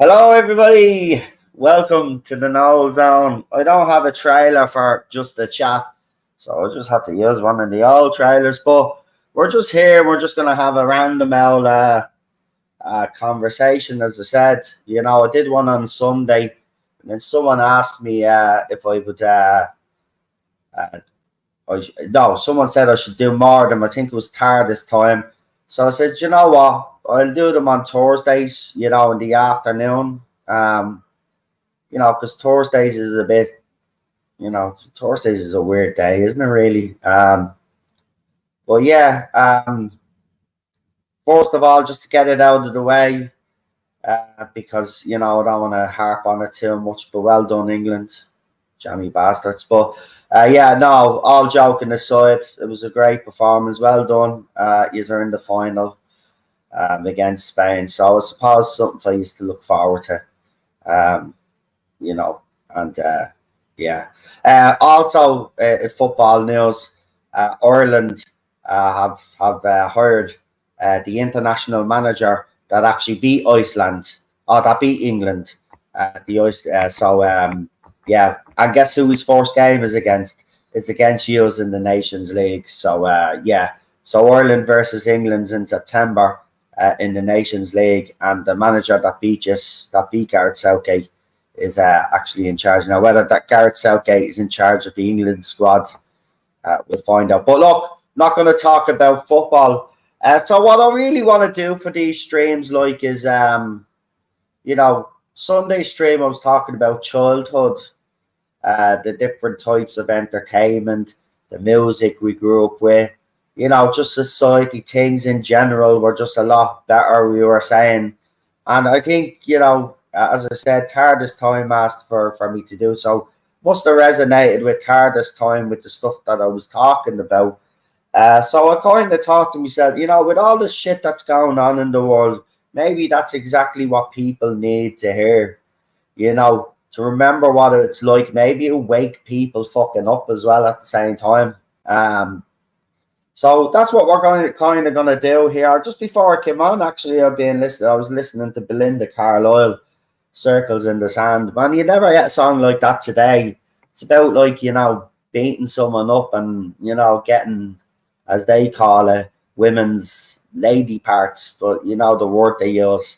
Hello, everybody. Welcome to the No Zone. I don't have a trailer for just the chat, so I just have to use one of the old trailers. But we're just here. We're just gonna have a random old conversation. As I said, I did one on Sunday, and then someone asked me if I would. Uh, no, someone said I should do more of them. I think it was tired this time, so I said, you know what? I'll do them on Thursdays. In the afternoon. Because Thursdays is a bit, Thursdays is a weird day, isn't it, really? But yeah, first of all, just to get it out of the way, because, I don't want to harp on it too much, but well done, England, jammy bastards. But yeah, no, all joking aside, it was a great performance. Well done. You are in the final against Spain. So I suppose something for you to look forward to. Um, and yeah. Also, in football news, Ireland have hired the international manager that actually beat Iceland, or that beat England. Yeah, and guess who his first game is against? It's against us in the Nations League. So yeah, so Ireland versus England's in September in the Nations League, and the manager that beat Gareth Southgate is actually in charge now. Whether that Gareth Southgate is in charge of the England squad, we'll find out. But look, not going to talk about football. So what I really want to do for these streams, is Sunday stream. I was talking about childhood, the different types of entertainment, the music we grew up with. Just society things in general were just a lot better. We were saying, and I think as I said, TARDIS time asked for me to do so. Must have resonated with TARDIS time with the stuff that I was talking about. So I kind of thought to myself, with all the shit that's going on in the world, maybe that's exactly what people need to hear, to remember what it's like. Maybe it'll wake people fucking up as well at the same time. So that's what we're kind of going to do here. Just before I came on, actually, I was listening to Belinda Carlisle, Circles in the Sand. Man, you never get a song like that today. It's about beating someone up and getting, as they call it, women's lady parts, but the word they use,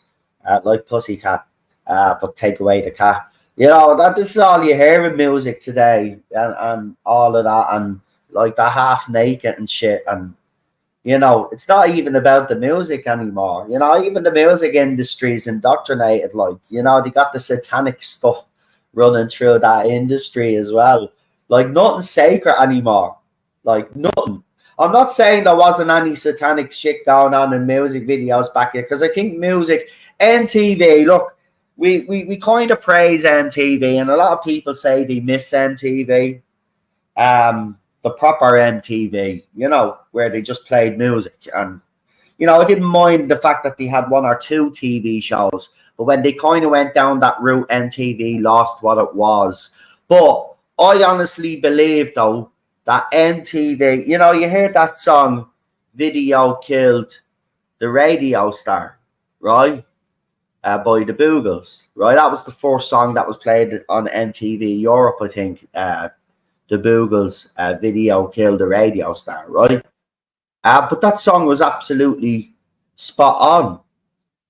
like pussycat, but take away the cat. This is all you hear in music today, and all of that, and like the half naked and shit, and it's not even about the music anymore. Even the music industry is indoctrinated. They got the satanic stuff running through that industry as well. Like, nothing's sacred anymore. Like, nothing. I'm not saying there wasn't any satanic shit going on in music videos back here, because I think music, MTV, look, we kind of praise MTV, and a lot of people say they miss MTV. The proper MTV, where they just played music. And, I didn't mind the fact that they had one or two TV shows, but when they kind of went down that route, MTV lost what it was. But I honestly believe, though, that MTV, you hear that song, Video Killed the Radio Star, right? By the Boogles, right? That was the first song that was played on MTV Europe, I think. The Boogles Video Killed the Radio Star, right? But that song was absolutely spot on,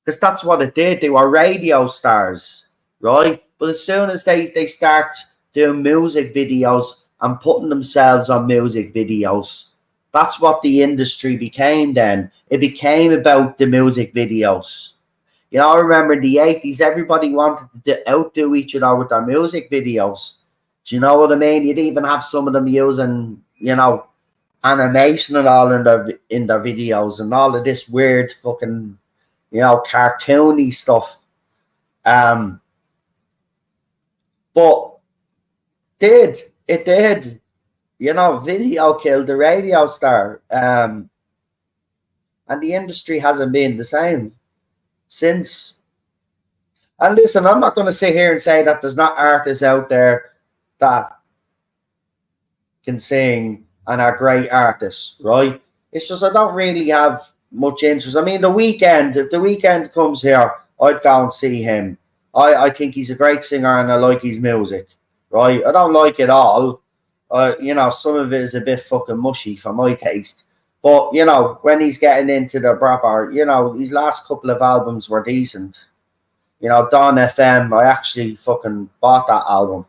because that's what it did. They were radio stars, right? But as soon as they start doing music videos and putting themselves on music videos, that's what the industry became then. It became about the music videos. I remember in the 80s, everybody wanted to outdo each other with their music videos. Do you know what I mean? You'd even have some of them using, animation and all in their videos, and all of this weird fucking, cartoony stuff. But it did, video killed the radio star. And the industry hasn't been the same since. And listen, I'm not going to sit here and say that there's not artists out there that can sing and are great artists, right? It's just I don't really have much interest. I mean, if the weekend comes here, I'd go and see him. I think he's a great singer and I like his music, right? I don't like it all. You know, some of it is a bit fucking mushy for my taste. But, you know, when he's getting into the proper, you know, his last couple of albums were decent. You know, Dawn FM, I actually fucking bought that album.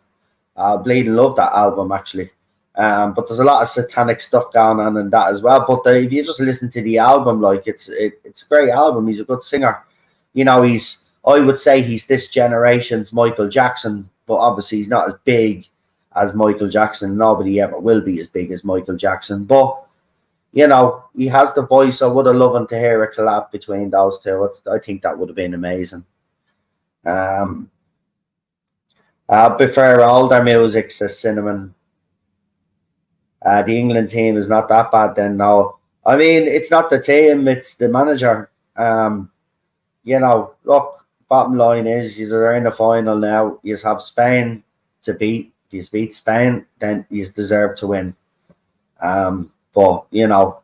I bleeding love that album, actually. But there's a lot of satanic stuff going on in that as well. But if you just listen to the album, like, it's a great album. He's a good singer. You know, I would say he's this generation's Michael Jackson, but obviously he's not as big as Michael Jackson. Nobody ever will be as big as Michael Jackson. But, you know, he has the voice. I would have loved to hear a collab between those two. I think that would have been amazing. I prefer older music, says Cinnamon. The England team is not that bad then, no. I mean, it's not the team, it's the manager. You know, look, bottom line is you're in the final now. You have Spain to beat. If you beat Spain, then you deserve to win. But, you know,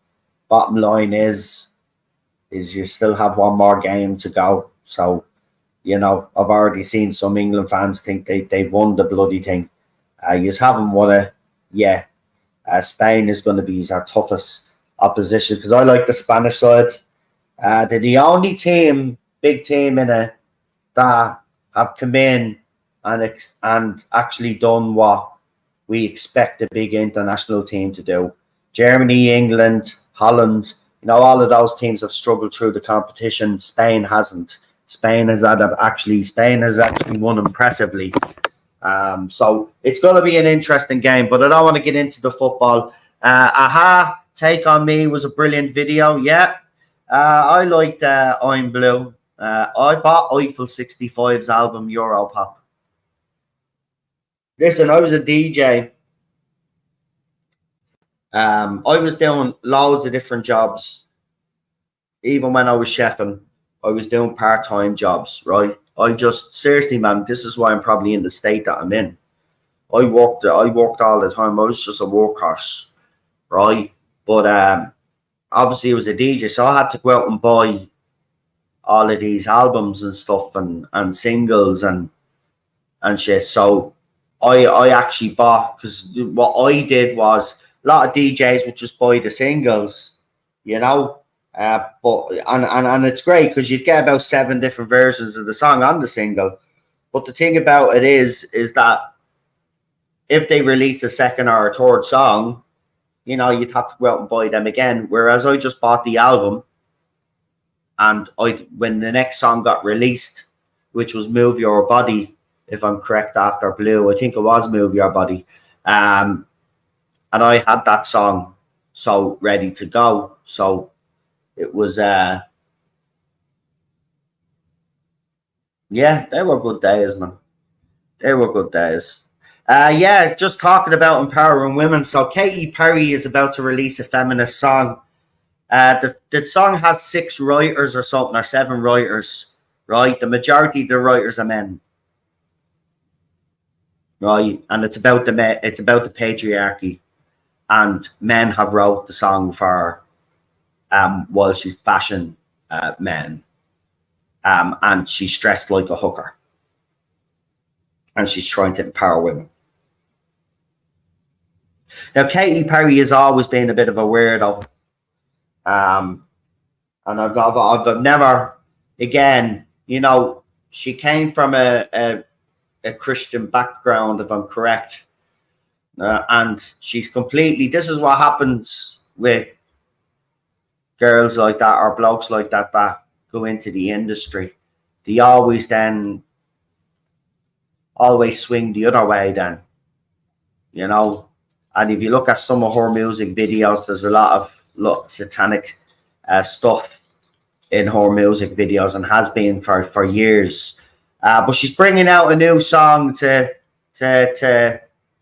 bottom line is you still have one more game to go. So, you know, I've already seen some England fans think they've won the bloody thing. You just haven't won it yet. Spain is going to be our toughest opposition because I like the Spanish side. They're the only team, big team in it, that have come in and actually done what we expect a big international team to do. Germany, England, Holland, you know, all of those teams have struggled through the competition. Spain hasn't. Spain has actually won impressively. So it's going to be an interesting game, but I don't want to get into the football. Aha, Take On Me was a brilliant video. Yeah, I liked I'm Blue. I bought Eiffel 65's album Europop. Listen, I was a DJ. I was doing loads of different jobs. Even when I was chefing, I was doing part-time jobs, right? I just, seriously, man, this is why I'm probably in the state that I'm in. I worked all the time. I was just a workhorse, right? But obviously it was a DJ, so I had to go out and buy all of these albums and stuff and singles and shit. So I actually bought, because what I did was a lot of DJs would just buy the singles, you know. But it's great because you get about 7 different versions of the song on the single. But the thing about it is that if they released a second or a third song, you know, you'd have to go out and buy them again. Whereas I just bought the album, and when the next song got released, which was Move Your Body, if I'm correct, after Blue, I think it was Move Your Body, and I had that song so ready to go. So it was, yeah, they were good days, man. They were good days. Yeah, just talking about empowering women. So Katy Perry is about to release a feminist song. The song has 6 writers or something, or 7 writers, right? The majority of the writers are men, right? And it's about the patriarchy, and men have wrote the song for while she's bashing men, and she's dressed like a hooker, and she's trying to empower women. Now, Katy Perry has always been a bit of a weirdo, and I've never, again, you know, she came from a Christian background, if I'm correct, and she's completely. This is what happens with girls like that or blokes like that go into the industry. They always swing the other way then, you know. And if you look at some of her music videos, there's a lot of satanic stuff in her music videos, and has been for years. But she's bringing out a new song to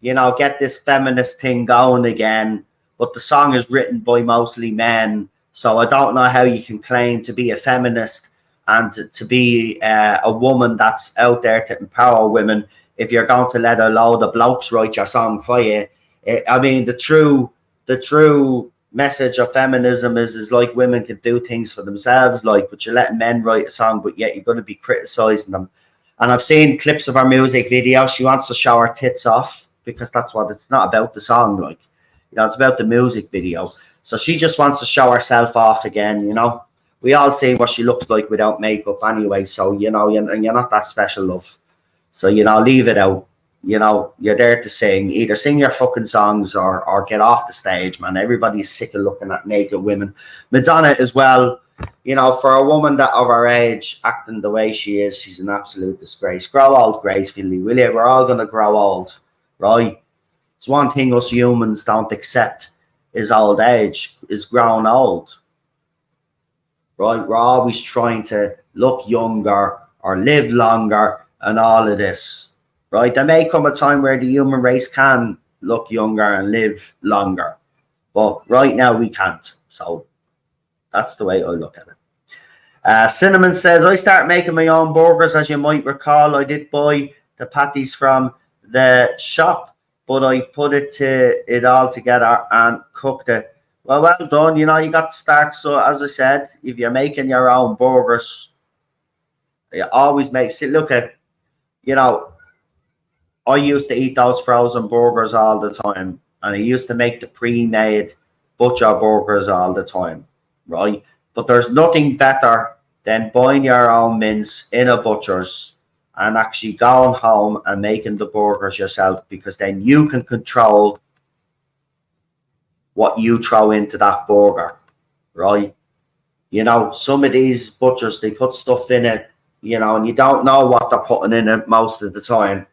you know, get this feminist thing going again. But the song is written by mostly men. So I don't know how you can claim to be a feminist and to be a woman that's out there to empower women if you're going to let a load of blokes write your song for you. I mean, the true message of feminism is like women can do things for themselves, like, but you're letting men write a song, but yet you're going to be criticizing them. And I've seen clips of her music video. She wants to show her tits off because that's what it's not about the song, like, you know, it's about the music video. So she just wants to show herself off again, you know. We all see what she looks like without makeup anyway. So, you know, you're not that special, love. So, you know, leave it out. You know, you're there to sing. Either sing your fucking songs or get off the stage, man. Everybody's sick of looking at naked women. Madonna as well. You know, for a woman that of her age acting the way she is, she's an absolute disgrace. Grow old gracefully, will you? We're all going to grow old, right? It's one thing us humans don't accept is old age, is growing old, right? We're always trying to look younger or live longer and all of this, right? There may come a time where the human race can look younger and live longer, but right now we can't. So that's the way I look at it. Cinnamon says, I start making my own burgers. As you might recall, I did buy the patties from the shop, but I put it all together and cooked it. Well done. You know, you got to start. So as I said, if you're making your own burgers, you always make, see, look at, you know, I used to eat those frozen burgers all the time, and I used to make the pre-made butcher burgers all the time, right? But there's nothing better than buying your own mince in a butcher's and actually going home and making the burgers yourself, because then you can control what you throw into that burger, right? You know, some of these butchers, they put stuff in it, you know, and you don't know what they're putting in it most of the time.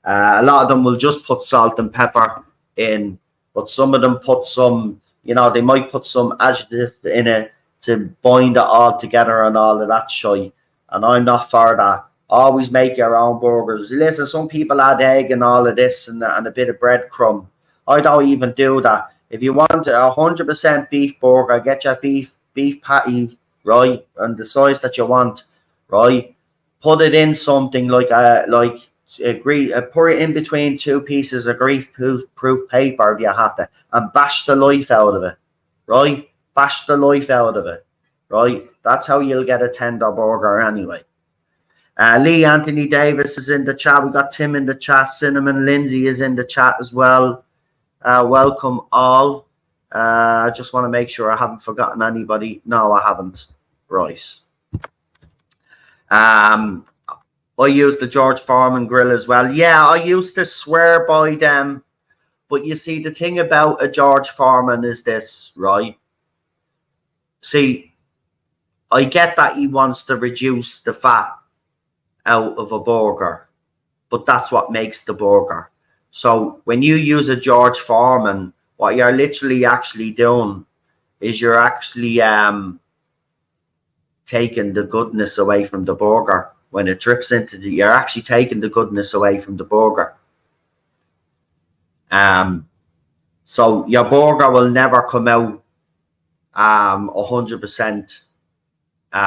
A lot of them will just put salt and pepper in, but some of them put some, you know, they might put some adjective in it to bind it all together and all of that shit. And I'm not for that. Always make your own burgers. Listen, some people add egg and all of this and a bit of breadcrumb. I don't even do that. If you want a 100% beef burger, get your beef patty, right, and the size that you want, right. Put it in something like put it in between two pieces of grease-proof paper if you have to, and bash the life out of it, right. Bash the life out of it, right. That's how you'll get a tender burger anyway. Lee Anthony Davis is in the chat. We got Tim in the chat. Cinnamon Lindsay is in the chat as well. Welcome all. I just want to make sure I haven't forgotten anybody. No, I haven't. Right. I use the George Foreman grill as well. Yeah, I used to swear by them. But you see, the thing about a George Foreman is this, right? See, I get that he wants to reduce the fat out of a burger, but that's what makes the burger. So when you use a George Foreman, what you're literally actually doing is you're actually taking the goodness away from the burger. When it drips into you're actually taking the goodness away from the burger. So your burger will never come out 100%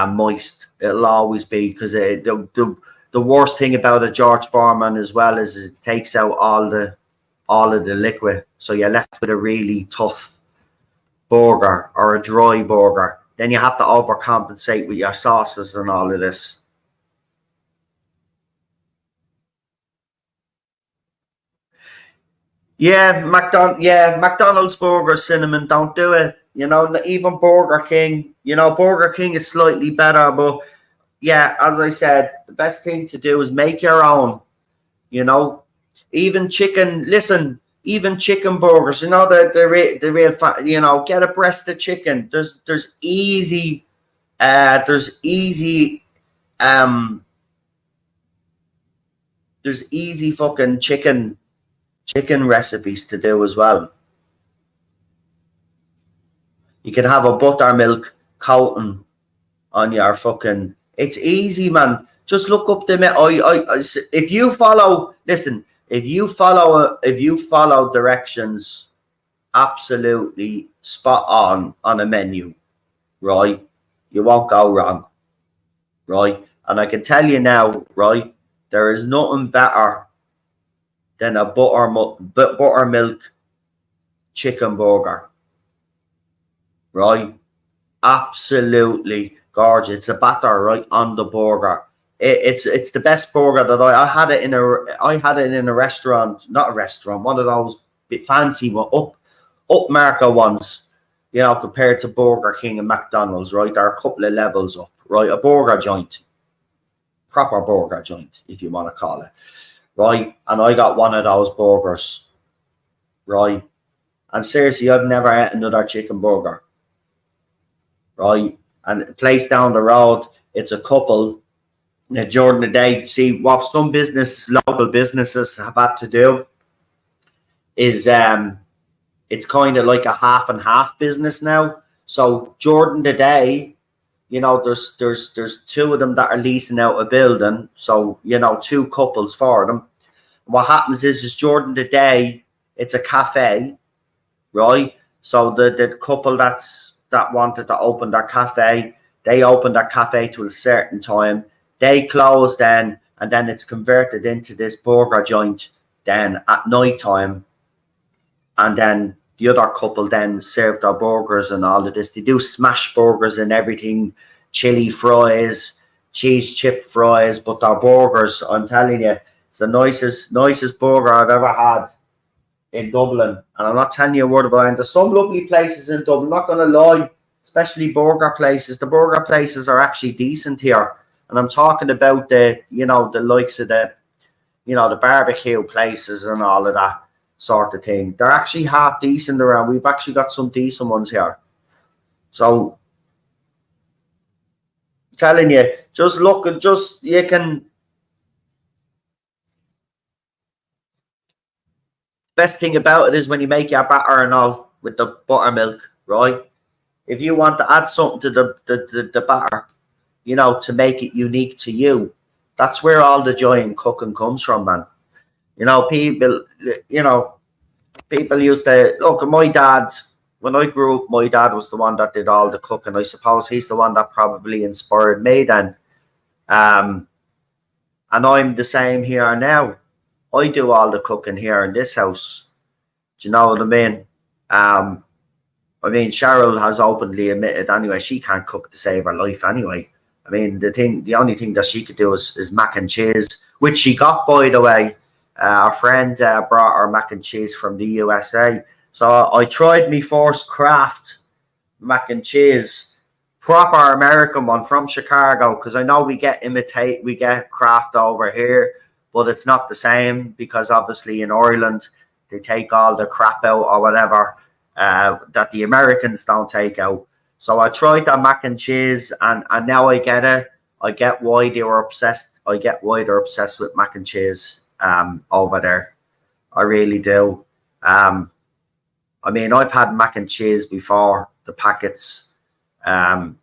moist. It'll always be, because the worst thing about a George Foreman as well is it takes out all of the liquid, so you're left with a really tough burger or a dry burger. Then you have to overcompensate with your sauces and all of this. Yeah, McDonald's burger, Cinnamon, don't do it. You know, even Burger King. You know, Burger King is slightly better, but yeah, as I said, the best thing to do is make your own. You know, even chicken. Listen, even chicken burgers. You know, the real fat. You know, get a breast of chicken. There's easy fucking chicken recipes to do as well. You can have a buttermilk coating on your fucking. It's easy, man. Just look up the. If you follow, listen. If you follow directions, absolutely spot on a menu, right? You won't go wrong, right? And I can tell you now, right? There is nothing better than a buttermilk chicken burger, right? Absolutely gorgeous. It's a batter right on the burger. It's the best burger that I had it in a restaurant, not a restaurant, one of those bit fancy one, up market ones, you know, compared to Burger King and McDonald's, right? They're a couple of levels up, right? A burger joint, proper burger joint, if you want to call it, right? And I got one of those burgers, right? And seriously, I've never had another chicken burger, right? And a place down the road, it's a couple. During the day, see what some local businesses have had to do is it's kind of like a half and half business now. So during the day, you know, there's two of them that are leasing out a building. So, you know, two couples for them. What happens is during the day, it's a cafe, right? So the couple that wanted to open their cafe, they open their cafe to a certain time. They close then, and then it's converted into this burger joint then at night time. And then the other couple then serve their burgers and all of this. They do smash burgers and everything, chili fries, cheese chip fries, but their burgers, I'm telling you, it's the nicest burger I've ever had in Dublin. And I'm not telling you a word about it. And there's some lovely places in Dublin, not going to lie, especially burger places. The burger places are actually decent here. And I'm talking about the likes of the barbecue places and all of that sort of thing. They're actually half decent around. We've actually got some decent ones here. So, telling you, just look and you can. Best thing about it is when you make your batter and all with the buttermilk, right? If you want to add something to the batter, you know, to make it unique to you, that's where all the joy in cooking comes from, man. You know, people used to look at my dad. When I grew up, my dad was the one that did all the cooking. I suppose he's the one that probably inspired me then. And I'm the same here now. I do all the cooking here in this house. Do you know what I mean? I mean, Cheryl has openly admitted anyway, she can't cook to save her life anyway. I mean, the only thing that she could do is mac and cheese, which she got, by the way. Our friend brought her mac and cheese from the USA. So I tried me first Kraft mac and cheese, proper American one from Chicago, because I know we get Kraft over here, but it's not the same because obviously in Ireland they take all the crap out or whatever that the Americans don't take out. So I tried that mac and cheese, and now I get it. I get why they were obsessed. I get why they're obsessed with mac and cheese over there. I really do. I mean, I've had mac and cheese before, the packets, and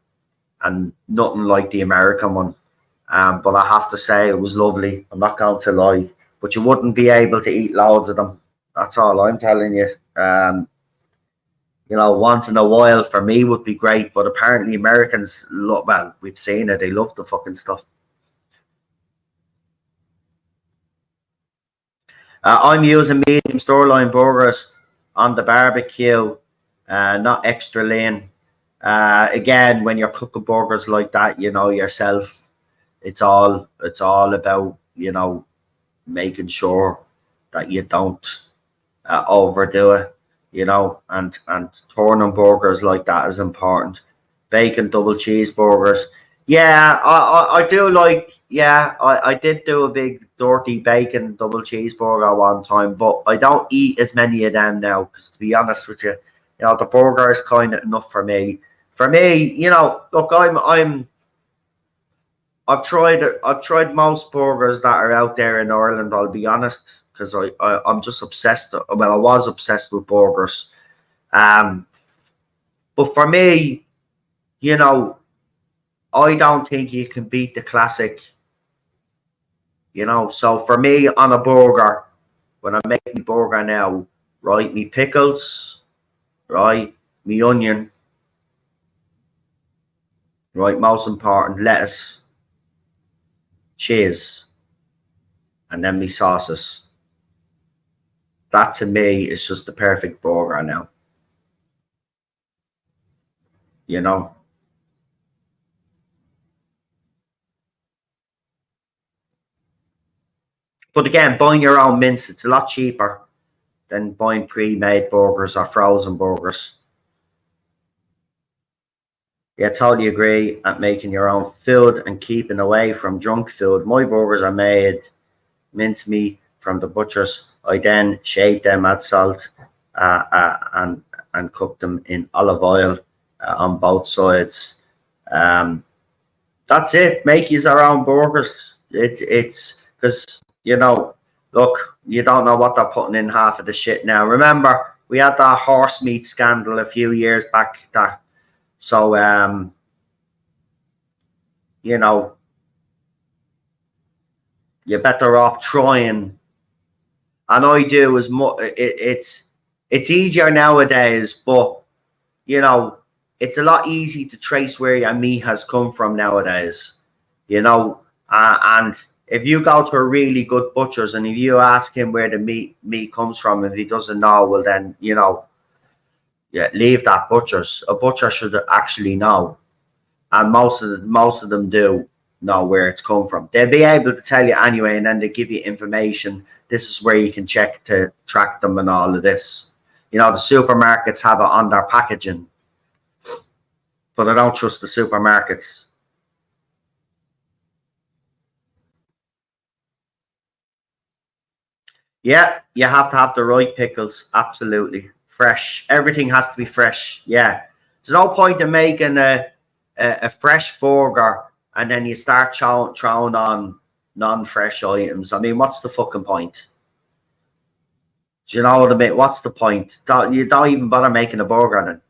nothing like the American one. But I have to say it was lovely. I'm not going to lie. But you wouldn't be able to eat loads of them. That's all I'm telling you. You know, once in a while for me would be great, but apparently Americans love, well, we've seen it, they love the fucking stuff. I'm using medium sirloin burgers on the barbecue, not extra lean. Again, when you're cooking burgers like that, you know yourself, it's all about, you know, making sure that you don't overdo it. You know, and turning burgers like that is important. Bacon double cheeseburgers. Yeah, I do like, yeah, I did do a big dirty bacon double cheeseburger one time, but I don't eat as many of them now, because to be honest with you, you know, the burger is kind of enough for me. For me, you know, look, I've tried most burgers that are out there in Ireland, I'll be honest, because I'm just obsessed. Well, I was obsessed with burgers. But for me, you know, I don't think you can beat the classic. You know, so for me on a burger, when I make my burger now, right, me pickles, right, me onion, right, most important, lettuce, cheese, and then me sauces. That to me is just the perfect burger now. You know, But again, buying your own mince, it's a lot cheaper than buying pre-made burgers or frozen burgers. Yeah, totally agree at making your own food and keeping away from junk food. My burgers are made mincemeat from the butchers. I then shave them, add salt, and cook them in olive oil on both sides. That's it. Make your own burgers. It's because look, you don't know what they're putting in half of the shit now. Remember, we had that horse meat scandal a few years back. So you're better off trying. And I do as much. It's easier nowadays, but it's a lot easy to trace where your meat has come from nowadays. And if you go to a really good butcher's and if you ask him where the meat comes from, if he doesn't know, well then leave that butcher's. A butcher should actually know, and most of them do know where it's come from. They'll be able to tell you anyway, and then they give you information. This is where you can check to track them and all of this. The supermarkets have it on their packaging, but I don't trust the supermarkets. Yeah, you have to have the right pickles. Absolutely. Fresh. Everything has to be fresh. Yeah. There's no point in making a fresh burger and then you start throwing on non-fresh items. I mean, what's the fucking point? Do you know what I mean? What's the point? You don't even bother making a burger then.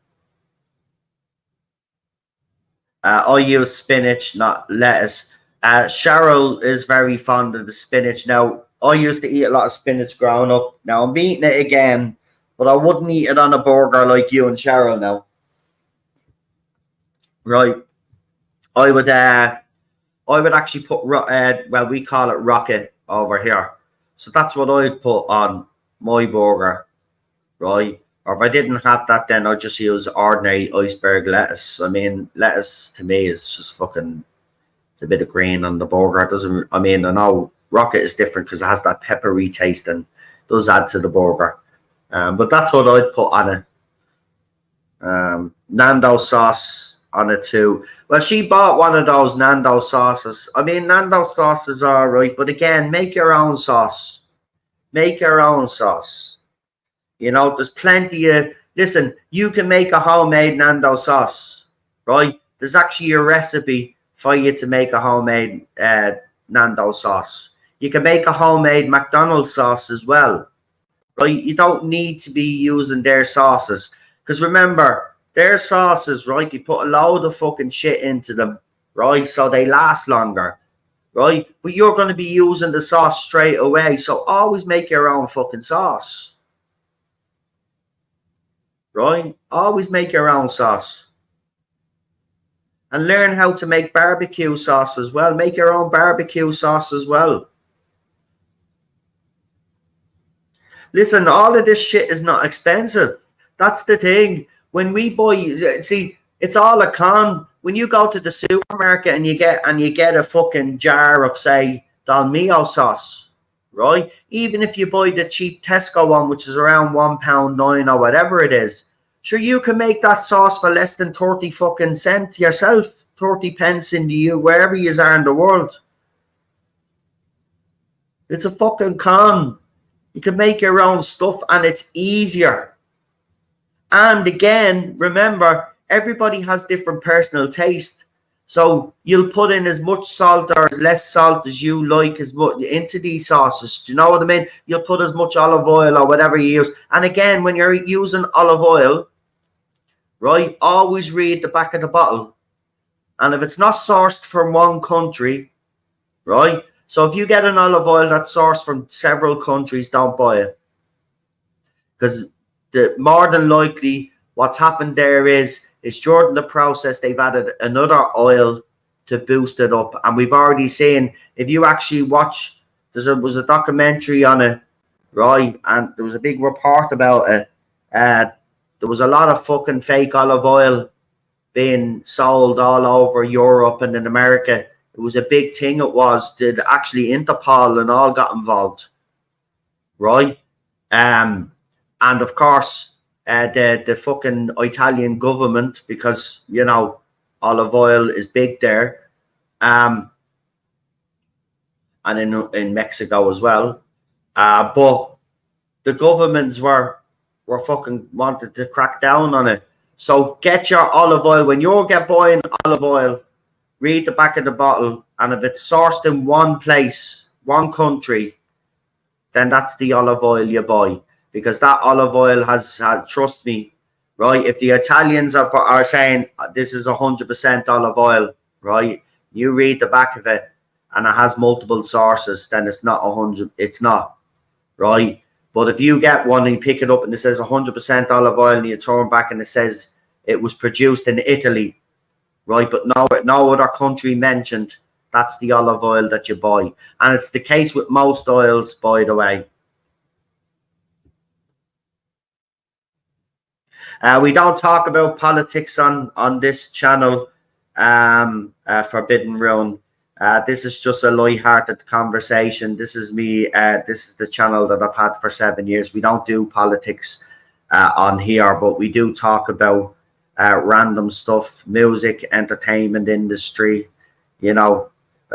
I use spinach, not lettuce. Cheryl is very fond of the spinach. Now, I used to eat a lot of spinach growing up. Now, I'm eating it again, but I wouldn't eat it on a burger like you and Cheryl now. Right. I would actually put, well, we call it rocket over here. So that's what I'd put on my burger, right? Or if I didn't have that, then I'd just use ordinary iceberg lettuce. I mean, lettuce to me is just fucking, it's a bit of green on the burger. It doesn't, I mean, I know rocket is different because it has that peppery taste and does add to the burger. But that's what I'd put on it. Nando sauce on it too. Well, she bought one of those Nando sauces. I mean, Nando sauce is all right, but again, make your own sauce. Make your own sauce. There's plenty of, listen, you can make a homemade Nando sauce, right? There's actually a recipe for you to make a homemade Nando sauce. You can make a homemade McDonald's sauce as well, right? You don't need to be using their sauces. Because remember, their sauces, right, you put a load of fucking shit into them, right? So they last longer, right? But you're going to be using the sauce straight away. So always make your own fucking sauce. Right? Always make your own sauce. And learn how to make barbecue sauce as well. Make your own barbecue sauce as well. Listen, all of this shit is not expensive. That's the thing. When we buy, see, it's all a con. When you go to the supermarket and you get a fucking jar of, say, Dolmio sauce, right? Even if you buy the cheap Tesco one, which is around £1.9 or whatever it is, sure, you can make that sauce for less than 30 fucking cent yourself, 30 pence in the wherever you are in the world. It's a fucking con. You can make your own stuff and it's easier. And again, remember, everybody has different personal taste. So you'll put in as much salt or as less salt as you like as much into these sauces. Do you know what I mean? You'll put as much olive oil or whatever you use. And again, when you're using olive oil, right, always read the back of the bottle. And if it's not sourced from one country, right, so if you get an olive oil that's sourced from several countries, don't buy it. Because more than likely what's happened there is during the process they've added another oil to boost it up. And we've already seen, if you actually watch, there was a documentary on it, right, and there was a big report about it. There was a lot of fucking fake olive oil being sold all over Europe and in America. It was a big thing. It was. Did actually Interpol and all got involved, right? And of course, the fucking Italian government, because you know olive oil is big there, and in Mexico as well. But the governments were fucking wanted to crack down on it. So get your olive oil when you get buying olive oil. Read the back of the bottle, and if it's sourced in one place, one country, then that's the olive oil you buy, because that olive oil has trust me, right? If the Italians are saying this is 100% olive oil, right? You read the back of it, and it has multiple sources, then it's not 100. It's not, right? But if you get one and you pick it up and it says 100% olive oil, and you turn back and it says it was produced in Italy, right? But no other country mentioned, that's the olive oil that you buy. And it's the case with most oils, by the way. We don't talk about politics on this channel, Forbidden Rune. This is just a light-hearted conversation. This is me. This is the channel that I've had for 7 years. We don't do politics on here, but we do talk about random stuff, music, entertainment industry. You know,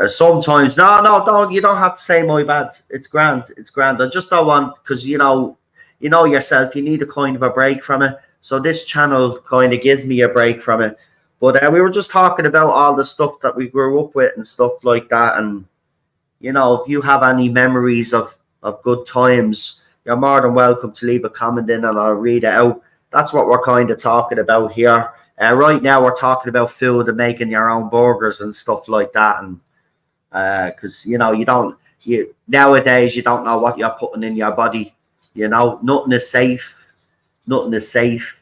sometimes don't. You don't have to say my bad. It's grand. It's grand. I just don't want, because you know yourself. You need a kind of a break from it. So this channel kind of gives me a break from it. But we were just talking about all the stuff that we grew up with and stuff like that. And, you know, if you have any memories of good times, you're more than welcome to leave a comment in and I'll read it out. That's what we're kind of talking about here. Right now we're talking about food and making your own burgers and stuff like that. And because, you know, nowadays you don't know what you're putting in your body. You know, nothing is safe. Nothing is safe.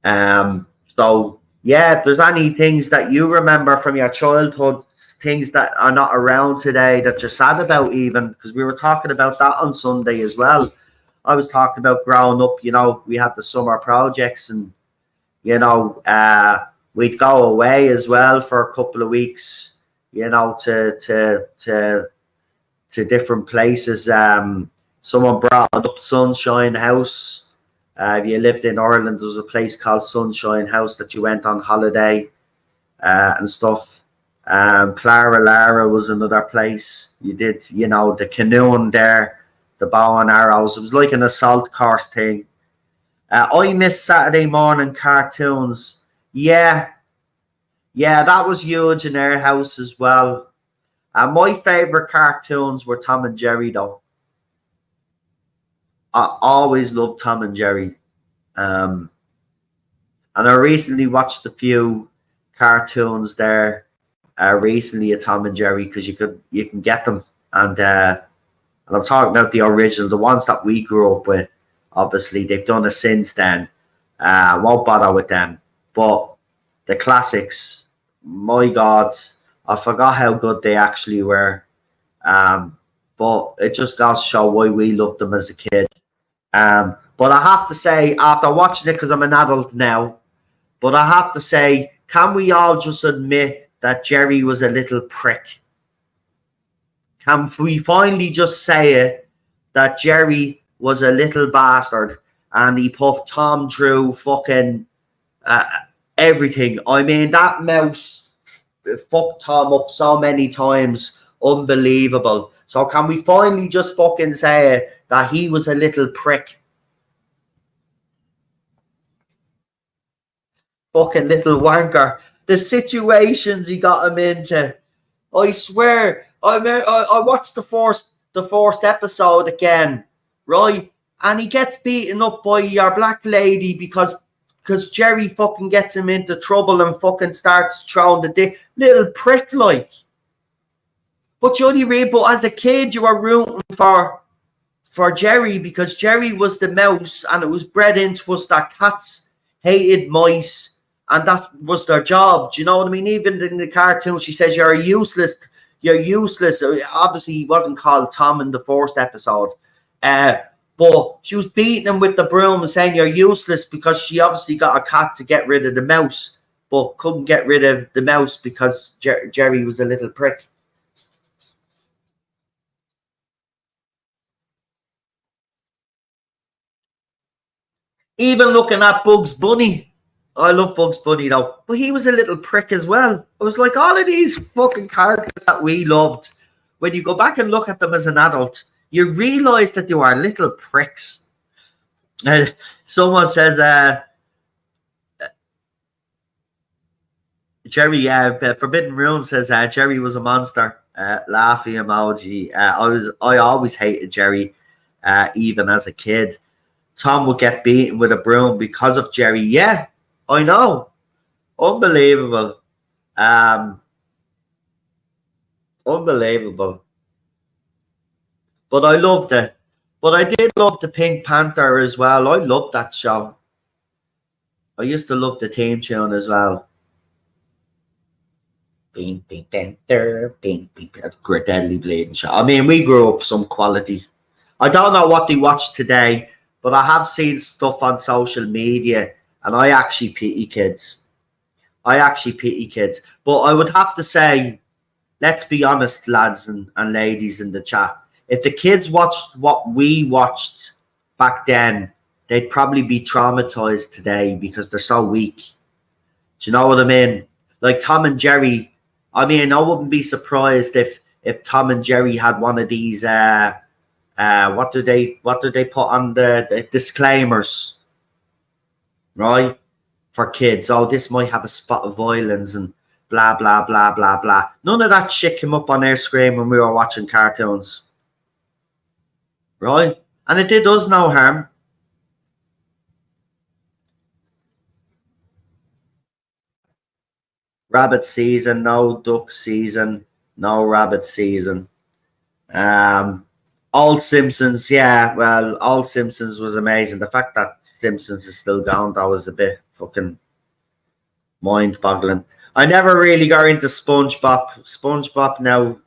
So yeah, if there's any things that you remember from your childhood, things that are not around today that you're sad about, even because we were talking about that on Sunday as well. I was talking about growing up, you know, we had the summer projects and, you know, we'd go away as well for a couple of weeks, you know, to different places. Someone brought up Sunshine House. If you lived in Ireland, there was a place called Sunshine House that you went on holiday and stuff. Clara Lara was another place. You did, you know, the canoeing there, the bow and arrows. It was like an assault course thing. I miss Saturday morning cartoons. Yeah, that was huge in our house as well. My favourite cartoons were Tom and Jerry, though. I always loved Tom and Jerry. And I recently watched a few cartoons there recently at Tom and Jerry, because you can get them. And I'm talking about the original, the ones that we grew up with. Obviously, they've done it since then. Won't bother with them. But the classics, my God, I forgot how good they actually were. But it just goes to show why we loved them as a kid. But I have to say, after watching it, because I'm an adult now, but I have to say, can we all just admit that Jerry was a little prick? Can we finally just say it, that Jerry was a little bastard and he put Tom through fucking everything? I mean, that mouse fucked Tom up so many times. Unbelievable. So can we finally just fucking say it, that he was a little prick? Fucking little wanker. The situations he got him into. I swear, I watched the first episode again, right? And he gets beaten up by your black lady because Jerry fucking gets him into trouble and fucking starts throwing the dick. Little prick like. But you only read, but as a kid you were rooting for Jerry, because Jerry was the mouse, and it was bred into us that cats hated mice, and that was their job. Do you know what I mean? Even in the cartoon, she says, you're useless. Obviously, he wasn't called Tom in the first episode. But she was beating him with the broom and saying, you're useless, because she obviously got a cat to get rid of the mouse. but couldn't get rid of the mouse because Jerry was a little prick. Even looking at Bugs Bunny, I love Bugs Bunny though, but he was a little prick as well. It was like all of these fucking characters that we loved, when you go back and look at them as an adult, you realise that they are little pricks. Someone says, Jerry, Forbidden Rune says, Jerry was a monster. Laughing emoji. I always hated Jerry, even as a kid. Tom would get beaten with a broom because of Jerry. Yeah, I know. Unbelievable. Unbelievable. But I loved it. But I did love the Pink Panther as well. I loved that show. I used to love the theme tune as well. Pink Panther, Pink. That's a great deadly bleeding show. I mean, we grew up some quality. I don't know what they watch today, but I have seen stuff on social media, and I actually pity kids. But I would have to say, let's be honest, lads and ladies in the chat. If the kids watched what we watched back then, they'd probably be traumatized today because they're so weak. Do you know what I mean? Like Tom and Jerry. I mean, I wouldn't be surprised if Tom and Jerry had one of these. What do they put on the disclaimers, right? For kids. Oh, this might have a spot of violence and blah blah blah blah blah. None of that shit came up on our screen when we were watching cartoons, right? And it did us no harm. Rabbit season, no duck season, no rabbit season. All Simpsons, yeah, well, All Simpsons was amazing. The fact that Simpsons is still going, that was a bit fucking mind-boggling. I never really got into SpongeBob. SpongeBob now,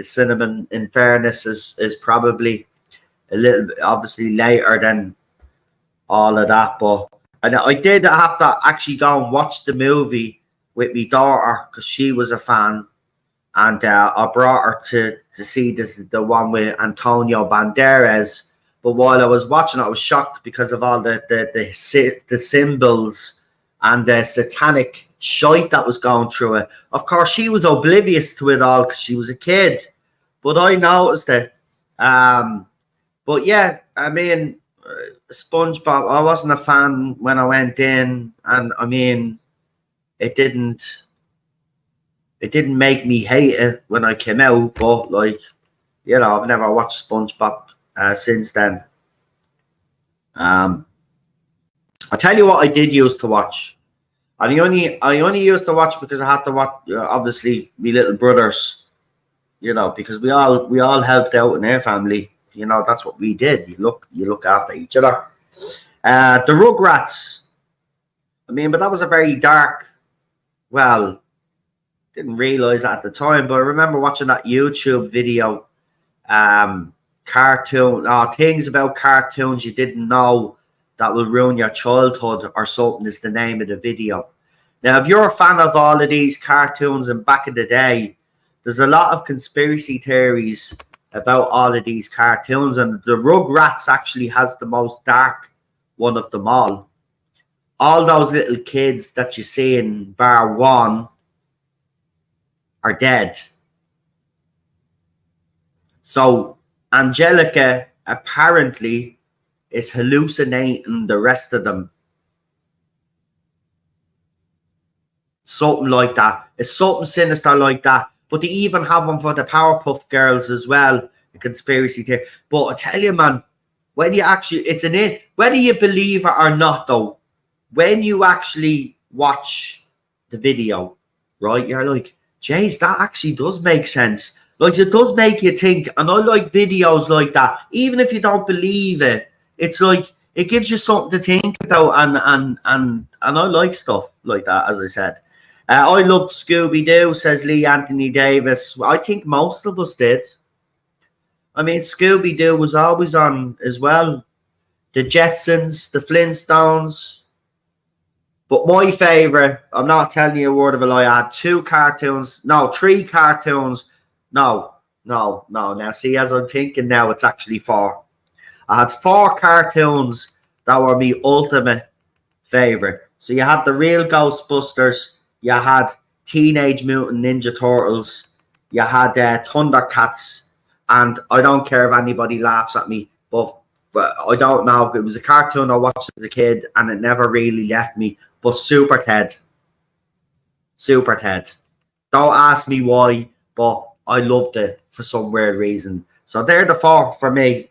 Cinnamon, in fairness, is probably a little bit, obviously, later than all of that. But I did have to actually go and watch the movie with my daughter because she was a fan, and I brought her to see the one with Antonio Banderas. But while I was watching, I was shocked because of all the symbols and the satanic shite that was going through it. Of course, she was oblivious to it all because she was a kid, but I noticed it. But yeah, I mean, SpongeBob, I wasn't a fan when I went in, and I mean, it didn't make me hate it when I came out, but like, you know, I've never watched SpongeBob since then. I tell you what I did used to watch. And I only used to watch because I had to watch, obviously, my little brothers, you know, because we all helped out in their family. You know, that's what we did. You look after each other. The Rugrats. I mean, but that was a very dark, well, didn't realize that at the time, but I remember watching that YouTube video, cartoon, things about cartoons you didn't know that will ruin your childhood or something is the name of the video. Now, if you're a fan of all of these cartoons and back in the day, there's a lot of conspiracy theories about all of these cartoons, and the Rugrats actually has the most dark one of them all. All those little kids that you see in bar one are dead. So Angelica apparently is hallucinating the rest of them. Something like that. It's something sinister like that. But they even have one for the Powerpuff Girls as well, a conspiracy theory. But I tell you, man, when you actually, it's an it, whether you believe it or not, though, when you actually watch the video, right, you're like, jeez, that actually does make sense. Like, it does make you think, and I like videos like that. Even if you don't believe it, it's like, it gives you something to think about, and I like stuff like that, as I said. I loved Scooby-Doo, says Lee Anthony Davis. I think most of us did. I mean, Scooby-Doo was always on as well. The Jetsons, the Flintstones. But my favourite, I'm not telling you a word of a lie, I had three cartoons. No. Now, see, as I'm thinking now, it's actually four. I had four cartoons that were my ultimate favourite. So you had the real Ghostbusters, you had Teenage Mutant Ninja Turtles, you had Thundercats, and I don't care if anybody laughs at me, but I don't know. It was a cartoon I watched as a kid, and it never really left me. But Super Ted. Don't ask me why, but I loved it for some weird reason. So they're the four for me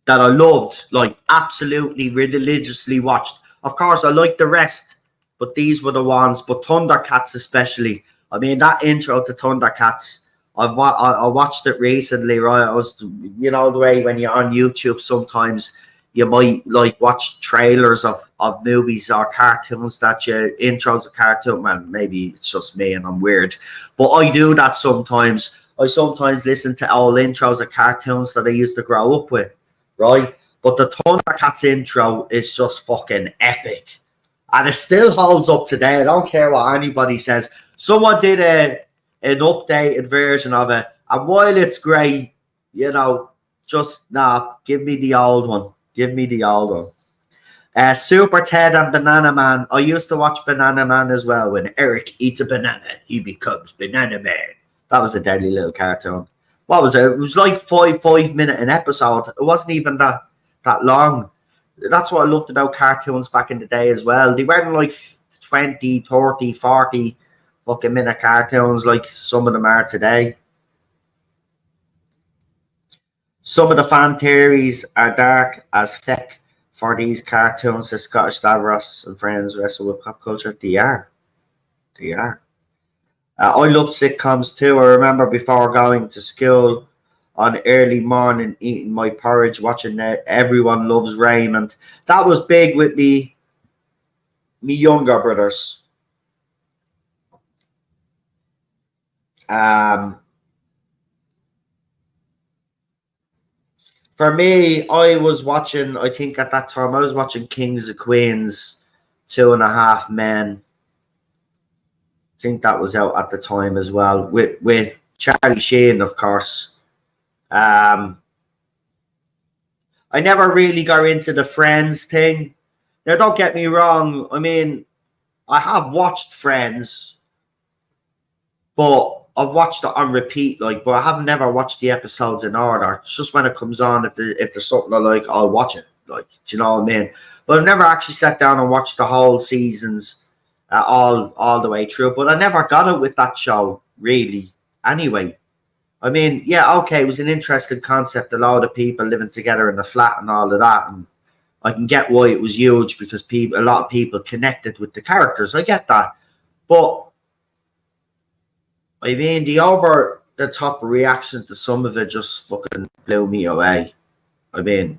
that I loved, like absolutely religiously watched. Of course, I liked the rest, but these were the ones. But Thundercats especially. I mean, that intro to Thundercats, I watched it recently, right? I was, you know, the way when you're on YouTube, sometimes you might like watch trailers of movies or cartoons that you intros a cartoon. Man, maybe it's just me and I'm weird, but I do that sometimes. I sometimes listen to old intros of cartoons that I used to grow up with, right? But the Thundercats intro is just fucking epic. And it still holds up today. I don't care what anybody says. Someone did an updated version of it. And while it's great, you know, just, give me the old one. Give me the old one. Super Ted and Banana Man. I used to watch Banana Man as well. When Eric eats a banana, he becomes Banana Man. That was a deadly little cartoon. What was it? It was like 5 minute an episode. It wasn't even that long. That's what I loved about cartoons back in the day as well. They weren't like 20, 30, 40 fucking minute cartoons like some of them are today. Some of the fan theories are dark as feck for these cartoons. The Scottish Stavros and friends wrestle with pop culture. They are. I love sitcoms too. I remember before going to school on early morning, eating my porridge, watching Everyone Loves Raymond. That was big with me younger brothers. For me, I think at that time, I was watching Kings of Queens, Two and a Half Men. I think that was out at the time as well, with Charlie Sheen, of course. I never really got into the Friends thing. Now, don't get me wrong. I mean, I have watched Friends, but I've watched it on repeat, but I have never watched the episodes in order. It's just when it comes on, if there's something I like, I'll watch it. Do you know what I mean? But I've never actually sat down and watched the whole seasons all the way through. But I never got it with that show, really. Anyway, I mean, yeah, okay, it was an interesting concept. A lot of people living together in a flat and all of that, and I can get why it was huge because a lot of people connected with the characters. I get that, but I mean, the over the top reaction to some of it just fucking blew me away. I mean,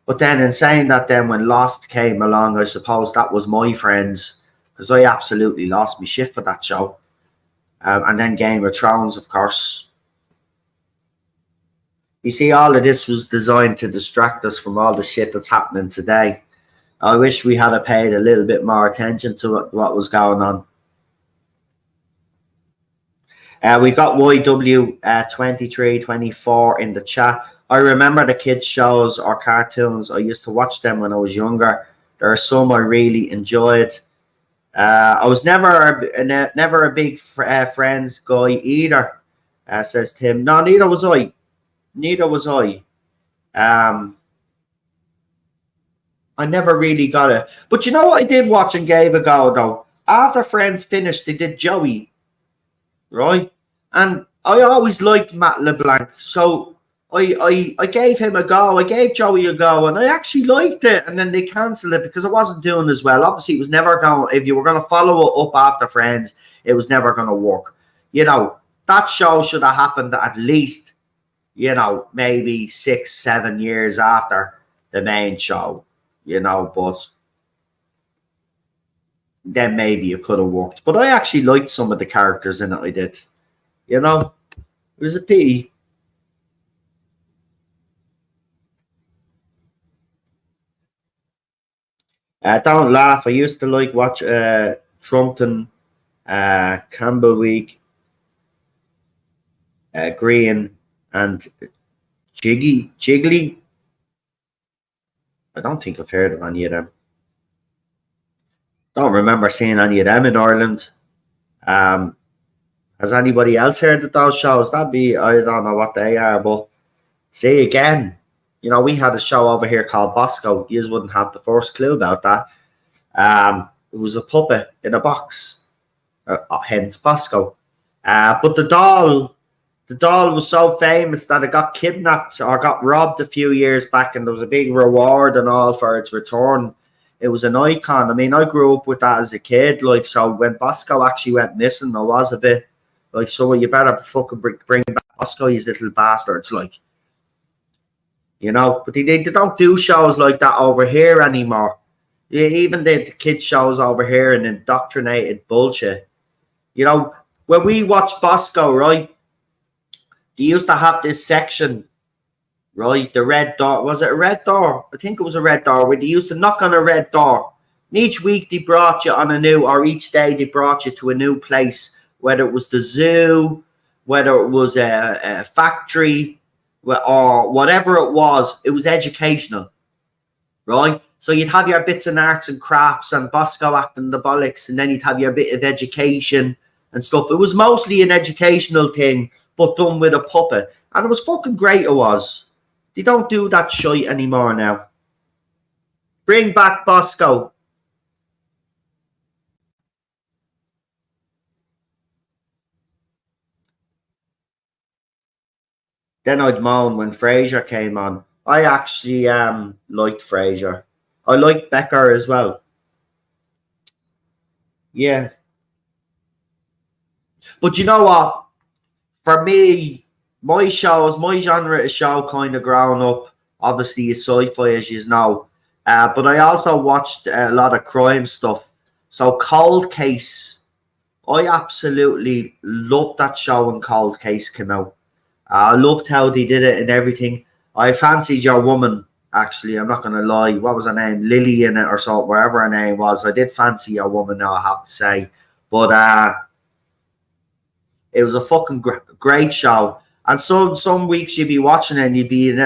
but then in saying that, then when Lost came along, I suppose that was my friends because I absolutely lost my shit for that show. And then Game of Thrones, of course. You see, all of this was designed to distract us from all the shit that's happening today. I wish we had paid a little bit more attention to what was going on. We got YW2324 in the chat. I remember the kids' shows or cartoons. I used to watch them when I was younger. There are some I really enjoyed. I was never a big Friends guy either, says Tim. No, neither was I. I never really got it. But you know what I did watch and gave a go, though? After Friends finished, they did Joey, right? And I always liked Matt LeBlanc. So I gave him a go. I gave Joey a go, and I actually liked it. And then they cancelled it because it wasn't doing as well. Obviously, it was never going. If you were going to follow it up after Friends, it was never going to work. You know, that show should have happened at least, maybe 6-7 years after the main show. But then maybe it could have worked. But I actually liked some of the characters in it. I did. It was a pity. Don't laugh. I used to like watch Trumpton, Campbellweek, Green, and Jiggly. I don't think I've heard of any of them. Don't remember seeing any of them in Ireland. Um, has anybody else heard of those shows? That'd be, I don't know what they are, but see again, we had a show over here called Bosco. You wouldn't have the first clue about that. It was a puppet in a box, hence Bosco. But the doll was so famous that it got kidnapped or got robbed a few years back, and there was a big reward and all for its return. It was an icon. I mean, I grew up with that as a kid. Like, so when Bosco actually went missing, I was a bit like, so you better fucking bring back Bosco, you little bastards. Like, but they don't do shows like that over here anymore. Yeah, even the kids shows over here and indoctrinated bullshit. When we watched Bosco, right? They used to have this section, right? The red door. Was it a red door? I think it was a red door where they used to knock on a red door. And each week they brought you on or each day they brought you to a new place, whether it was the zoo, whether it was a factory, or whatever it was educational, right? So you'd have your bits and arts and crafts and Bosco acting the bollocks, and then you'd have your bit of education and stuff. It was mostly an educational thing, but done with a puppet. And it was fucking great, it was. They don't do that shit anymore now. Bring back Bosco. Then I'd moan when Frasier came on. I actually liked Frasier. I liked Becker as well. Yeah. But you know what? For me, my genre of show kind of growing up, obviously is sci-fi, as you know. But I also watched a lot of crime stuff. So Cold Case, I absolutely loved that show when Cold Case came out. I loved how they did it and everything. I fancied your woman, actually. I'm not going to lie. What was her name? Lily in it or so, wherever her name was. I did fancy your woman now, I have to say. But it was a fucking great show. And some weeks you'd be watching it and you'd be,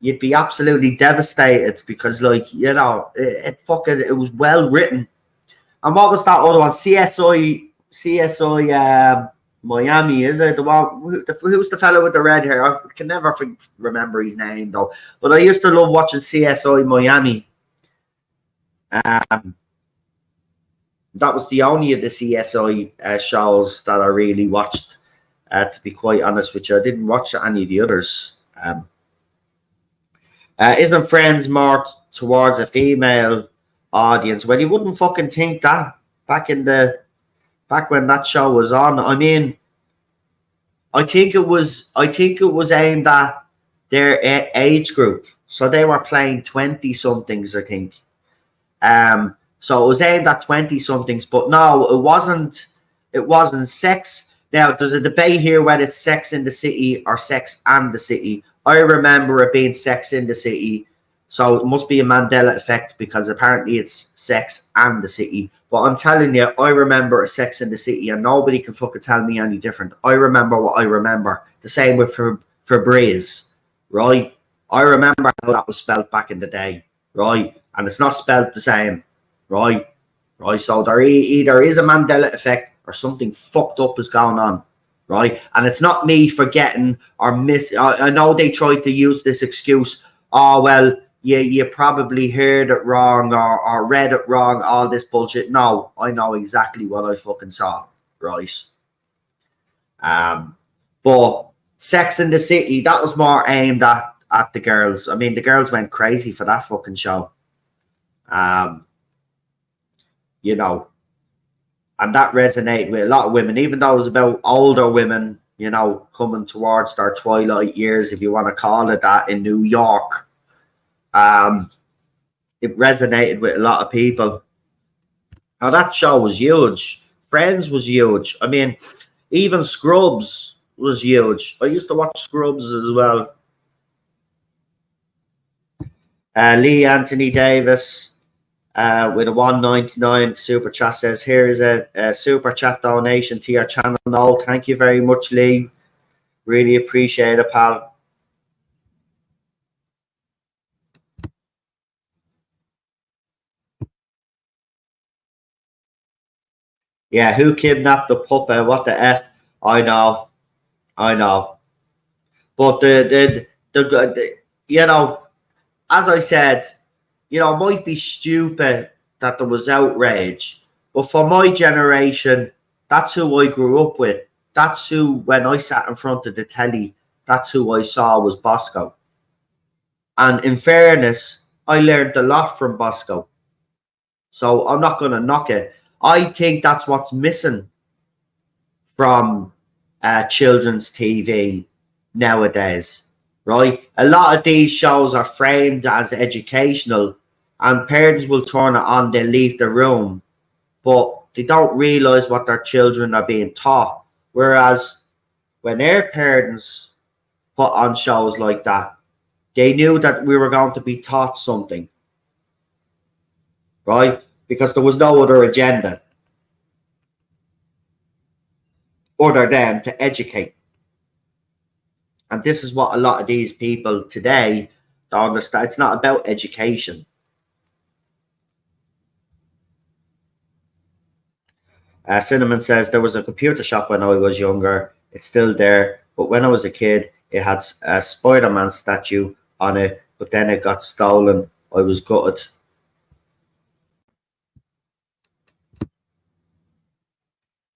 you'd be absolutely devastated because, like, it was well written. And what was that other one? CSI Miami, is it? The one who's the fellow with the red hair? I can never remember his name though. But I used to love watching CSI Miami. That was the only of the CSI shows that I really watched. To be quite honest with you, I didn't watch any of the others. Isn't Friends more towards a female audience? Well, you wouldn't fucking think that back when that show was on. I mean, I think it was aimed at their age group. So they were playing 20 somethings, I think. So it was aimed at 20 somethings, but no, it wasn't sex. Now there's a debate here whether it's Sex in the City or Sex and the City. I remember it being Sex in the City. So it must be a Mandela effect because apparently it's Sex and the City. But I'm telling you, I remember a Sex in the City and nobody can fucking tell me any different. I remember what I remember. The same with Febreze, right? I remember how that was spelled back in the day, right? And it's not spelled the same, right? Right, so there either is a Mandela effect or something fucked up is going on, right? And it's not me forgetting or I know they tried to use this excuse, oh, well, you probably heard it wrong or read it wrong, all this bullshit. No, I know exactly what I fucking saw, right? But Sex in the City, that was more aimed at the girls. I mean, the girls went crazy for that fucking show. And that resonated with a lot of women, even though it was about older women, coming towards their twilight years, if you want to call it that, in New York. It resonated with a lot of people. Now that show was huge. Friends was huge. I mean, even Scrubs was huge. I used to watch Scrubs as well. Lee Anthony Davis with a 199 super chat says, here is a super chat donation to your channel. No, thank you very much, Lee. Really appreciate it, pal. Yeah, who kidnapped the puppet? What the F? I know. But the you know, as I said, you know, it might be stupid that there was outrage, but for my generation, that's who I grew up with. That's who, when I sat in front of the telly, that's who I saw was Bosco. And in fairness, I learned a lot from Bosco. So I'm not going to knock it. I think that's what's missing from children's TV nowadays, right? A lot of these shows are framed as educational, and parents will turn it on, they leave the room, but they don't realize what their children are being taught. Whereas when their parents put on shows like that, they knew that we were going to be taught something, right? Because there was no other agenda other than to educate. And this is what a lot of these people today don't understand. It's not about education. Cinnamon says, there was a computer shop when I was younger. It's still there. But when I was a kid, it had a Spider-Man statue on it. But then it got stolen. I was gutted.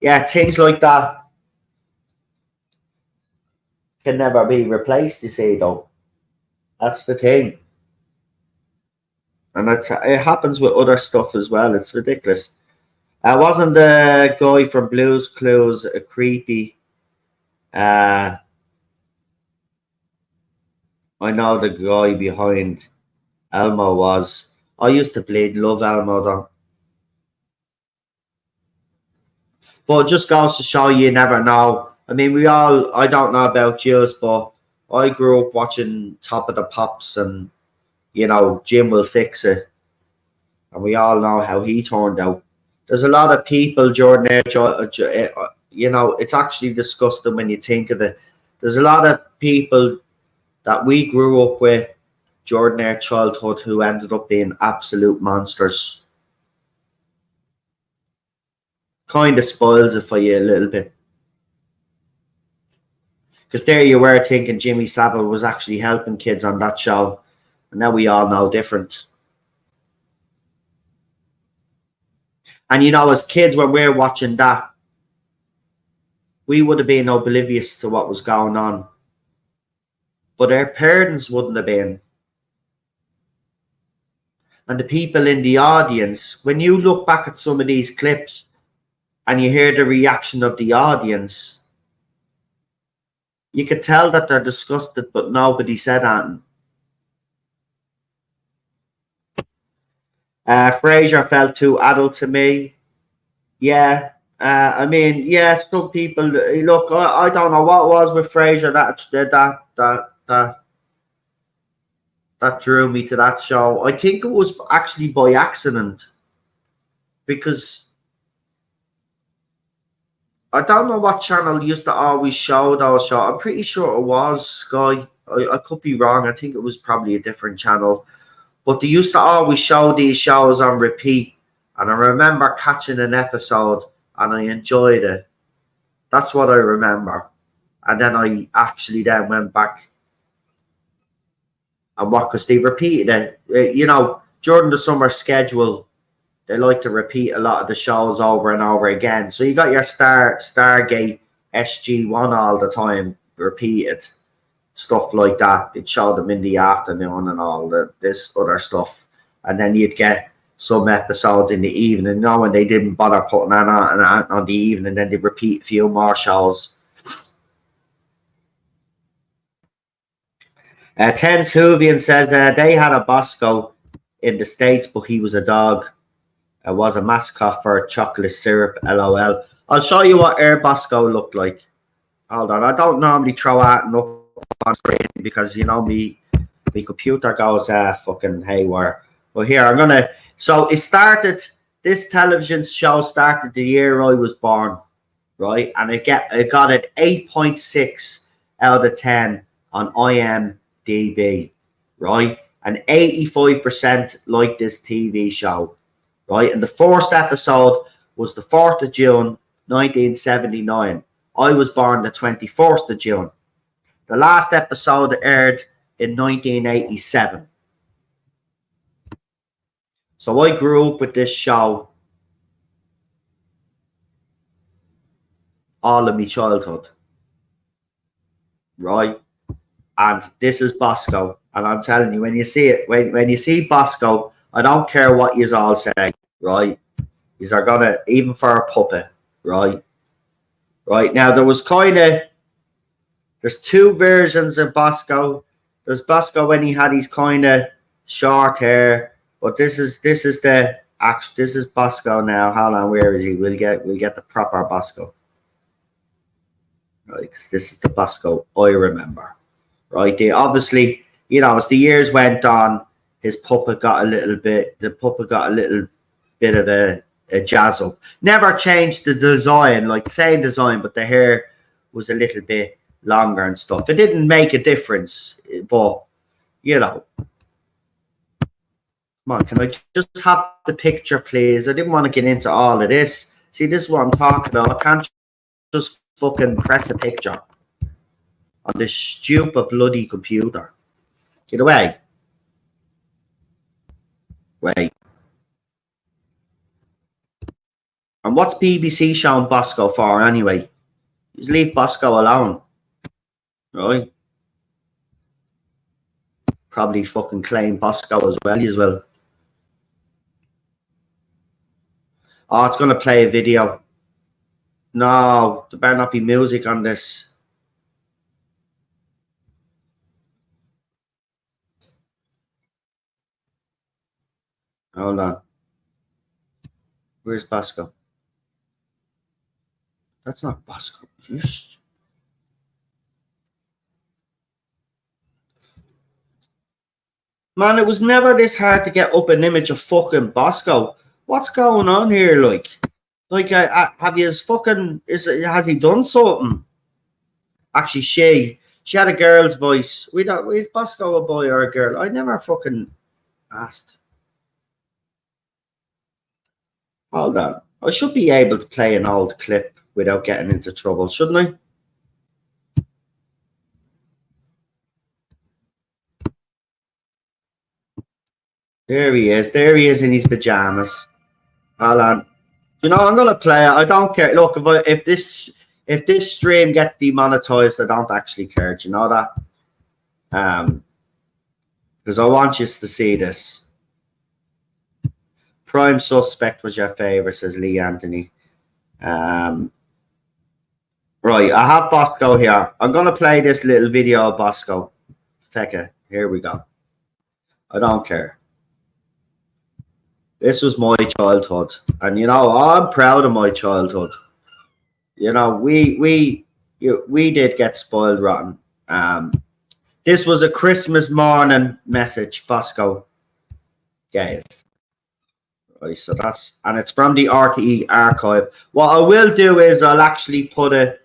Yeah, things like that can never be replaced, you see, though. That's the thing. And it happens with other stuff as well. It's ridiculous. Wasn't the guy from Blue's Clues a creepy? I know the guy behind Elmo was. I used to bleed love Elmo though. But it just goes to show you never know. I mean, I don't know about yours, but I grew up watching Top of the Pops and, you know, Jim Will Fix It. And we all know how he turned out. There's a lot of people during their, you know, it's actually disgusting when you think of it. There's a lot of people that we grew up with during their childhood who ended up being absolute monsters. Kind of spoils it for you a little bit. Because there you were thinking Jimmy Savile was actually helping kids on that show. And now we all know different. And you know, as kids, when we're watching that, we would have been oblivious to what was going on. But our parents wouldn't have been. And the people in the audience, when you look back at some of these clips and you hear the reaction of the audience, you could tell that they're disgusted, but nobody said anything. Frasier felt too adult to me. Yeah. I mean, yeah, some people look. I don't know what was with Frasier that drew me to that show. I think it was actually by accident, because I don't know what channel used to always show those shows. I'm pretty sure it was Sky. I could be wrong. I think it was probably a different channel. But they used to always show these shows on repeat. And I remember catching an episode and I enjoyed it. That's what I remember. And then I actually then went back and watched, because they repeated it. You know, during the summer schedule, they like to repeat a lot of the shows over and over again. So you got your Stargate SG-1 all the time, repeated. Stuff like that. They'd show them in the afternoon and all this other stuff. And then you'd get some episodes in the evening. You know, when they didn't bother putting that on the evening, then they'd repeat a few more shows. Tens Hoovian says they had a Bosco in the States, but he was a dog. Was a mascot for chocolate syrup. LOL. I'll show you what Air Bosco looked like. Hold on. I don't normally throw out and up on screen because, you know me, My computer goes fucking haywire. But here, so it started, this television show started the year I was born, right? And it got an 8.6 out of 10 on IMDb, right? And 85% like this TV show, right? And the first episode was the 4th of June, 1979. I was born the 21st of June. The last episode aired in 1987. So I grew up with this show all of my childhood, right? And this is Bosco. And I'm telling you, when you see it, when you see Bosco, I don't care what you all say, right? These are gonna, even for a puppet, right? Right now, there's two versions of Bosco. There's Bosco when he had his kind of short hair, but this is Bosco now. Hold on, where is he? We'll get the proper Bosco, right? Because this is the Bosco I remember, right? They obviously, as the years went on, his puppet got a little bit of a jazz up. Never changed the design, like the same design, but the hair was a little bit longer and stuff. It didn't make a difference, but come on, can I just have the picture, please? I didn't want to get into all of this. See, this is what I'm talking about. I can't just fucking press a picture on this stupid bloody computer. Get away. Wait. And what's BBC showing Bosco for anyway? Just leave Bosco alone. Right? Probably fucking claim Bosco as well. Oh, it's going to play a video. No, there better not be music on this. Hold on. Where's Bosco? That's not Bosco. Just... Man, it was never this hard to get up an image of fucking Bosco. What's going on here, like? Like, have you fucking... Has he done something? Actually, she had a girl's voice. Is Bosco a boy or a girl? I never fucking asked. Hold on. I should be able to play an old clip without getting into trouble, shouldn't I? There he is. There he is in his pajamas. Hold on. I'm going to play it. I don't care. Look, if this stream gets demonetized, I don't actually care. Do you know that? Because I want you to see this. Prime Suspect was your favorite, says Lee Anthony. Right, I have Bosco here. I'm going to play this little video of Bosco. Fecka, here we go. I don't care. This was my childhood. And, I'm proud of my childhood. We did get spoiled rotten. This was a Christmas morning message Bosco gave. Right, so it's from the RTE archive. What I will do is I'll actually put it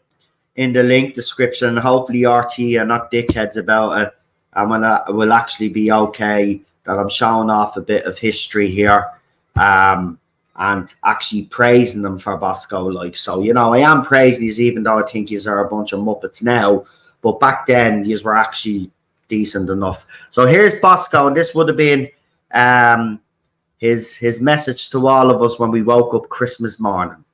in the link description. Hopefully RTE are not dickheads about it. And it will actually be okay that I'm showing off a bit of history here. And actually praising them for Bosco. Like, so, I am praising these, even though I think these are a bunch of Muppets now. But back then, these were actually decent enough. So here's Bosco, and this would have been his message to all of us when we woke up Christmas morning.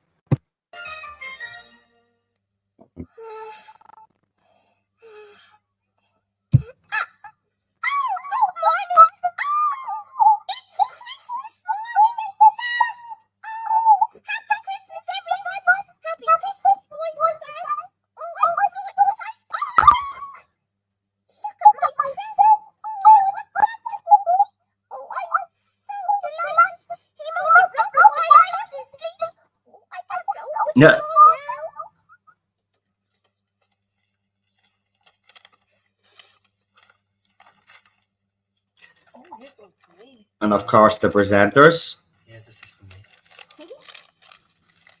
And of course the presenters. Yeah, this is for me.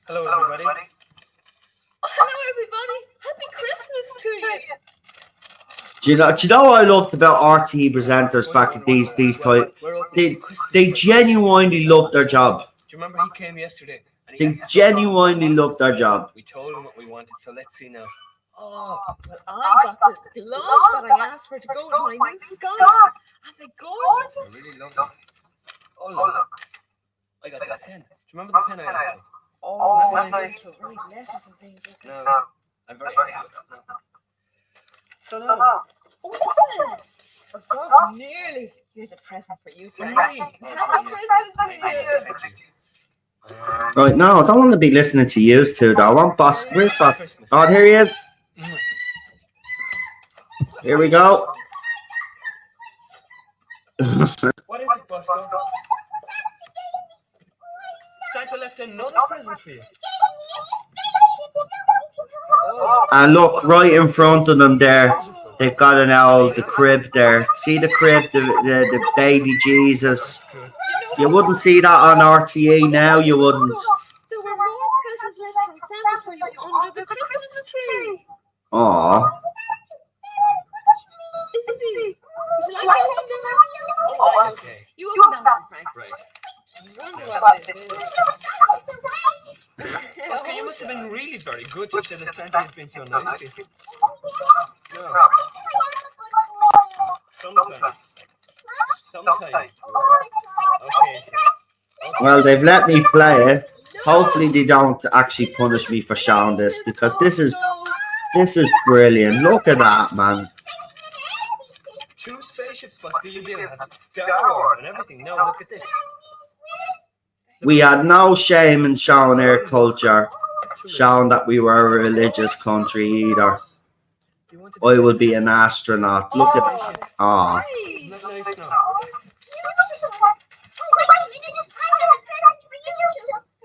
Hello, everybody. Hello, everybody. Happy Christmas to you. Do you know what I loved about RTE presenters back at these times? They genuinely loved their job. Do you remember he came yesterday? They genuinely loved their job. We told him what we wanted, so let's see now. Oh, well, I got the gloves that I asked for to go with my new scarf. And they're gorgeous. I really love them. Oh, look. I got that pen. Do you remember the pen I asked for? Oh, nice. to write letters and things. No, I'm very happy with that. No. So now, Oh, listen. Oh, God, nearly. Here's a present for you, Frank. Happy Christmas to you. thank you. Right, no, I don't want to be listening to you two though. I want Boss. Where's Boss? Oh, here he is. Here we go. What is it, Bosco? Santa left another present for you. Oh, And look, right in front of them there, they've got an owl, the crib there. See the crib, the baby Jesus. good. You wouldn't see that on RTE now, you wouldn't. There were more presents left from Santa for you under the Christmas tree. Aw. Isn't he? Would you like to open them? Oh, Okay, you open that one, Frank. right. I wonder what this is. Bosco, you must have been really very good to say that Santa has been so nice to you. No. Sometimes. Okay. Well, they've let me play it. Hopefully they don't actually punish me for showing this, because this is brilliant. Look at that, man. 2 spaceships, Bosco. You'll be able to have Star Wars and everything. No, look at this. We had no shame in showing our culture, showing that we were a religious country either. You want to I would be an astronaut. Look at that. Aw. Isn't that nice now?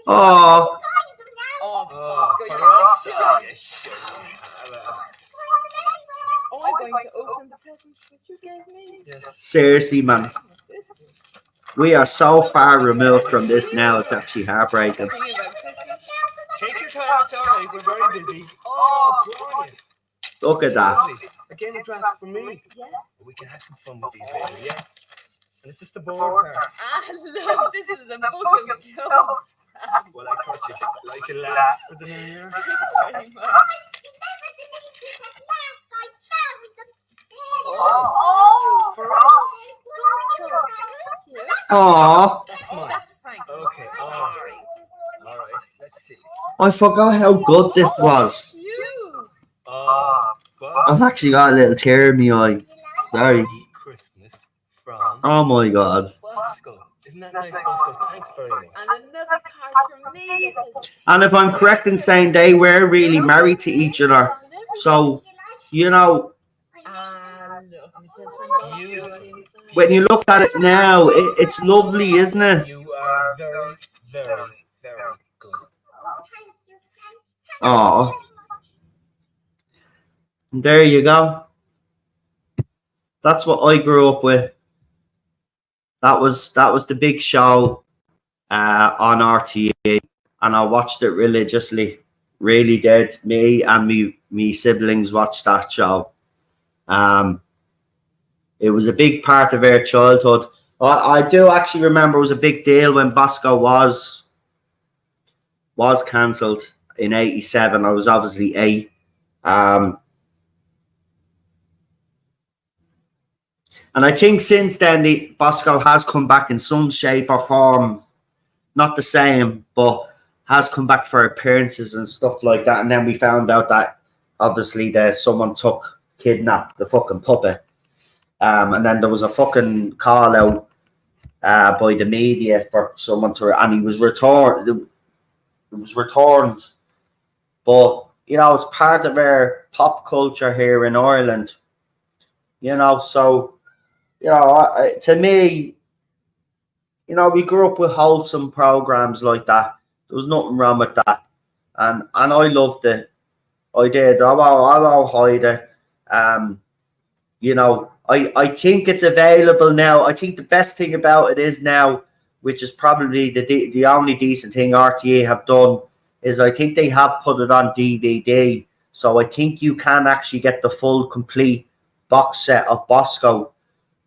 Oh, Oh, Oh, Bosco, for you us. should. Oh, you should. Oh, I'm going to open the present that you gave me. Yes. seriously, man. This is We are so far removed from this now, it's actually heartbreaking. thinking about Christmas. Take your time, it's alright, we're very busy. Oh, brilliant. Look at that. Lovely. A game of drafts for me. Yes. We can have some fun with these later, yeah? And is this the board part? I love this. Is a book of jokes. Well, I thought you'd like a laugh for the new year. Very much. Oh, For us. Thank you. Aw, That's mine. That's Frank. Okay, oh. Sorry. Alright, let's see. I forgot how good this was. You. Oh, I've actually got a little tear in my eye. Sorry. Christmas from Oh my god. Bosco. Isn't that nice, Bosco? Thanks very much. And another card from me. It says, And if I'm correct in saying they were really married to each other, so, you know, look, it says from You- inside. when you look at it now, it's lovely, isn't it? You are very, very, very good. Oh, there you go. That's what I grew up with. That was the big show on RTE, and I watched it religiously. Really did. Me and me siblings watched that show. It was a big part of our childhood. I do actually remember it was a big deal when Bosco was cancelled in '87. I was obviously 8. And I think since then, Bosco has come back in some shape or form. Not the same, but has come back for appearances and stuff like that. And then we found out that obviously someone kidnapped the fucking puppet. And then there was a fucking call out by the media for someone and he was returned. It was returned. But, you know, it's part of our pop culture here in Ireland. You know, so, you know, to me, you know, we grew up with wholesome programs like that. There was nothing wrong with that. And I loved it. I did. I won't hide it. You know, I think it's available now. I think the best thing about it is now, which is probably the only decent thing RTA have done, is I think they have put it on DVD. So I think you can actually get the full complete box set of Bosco.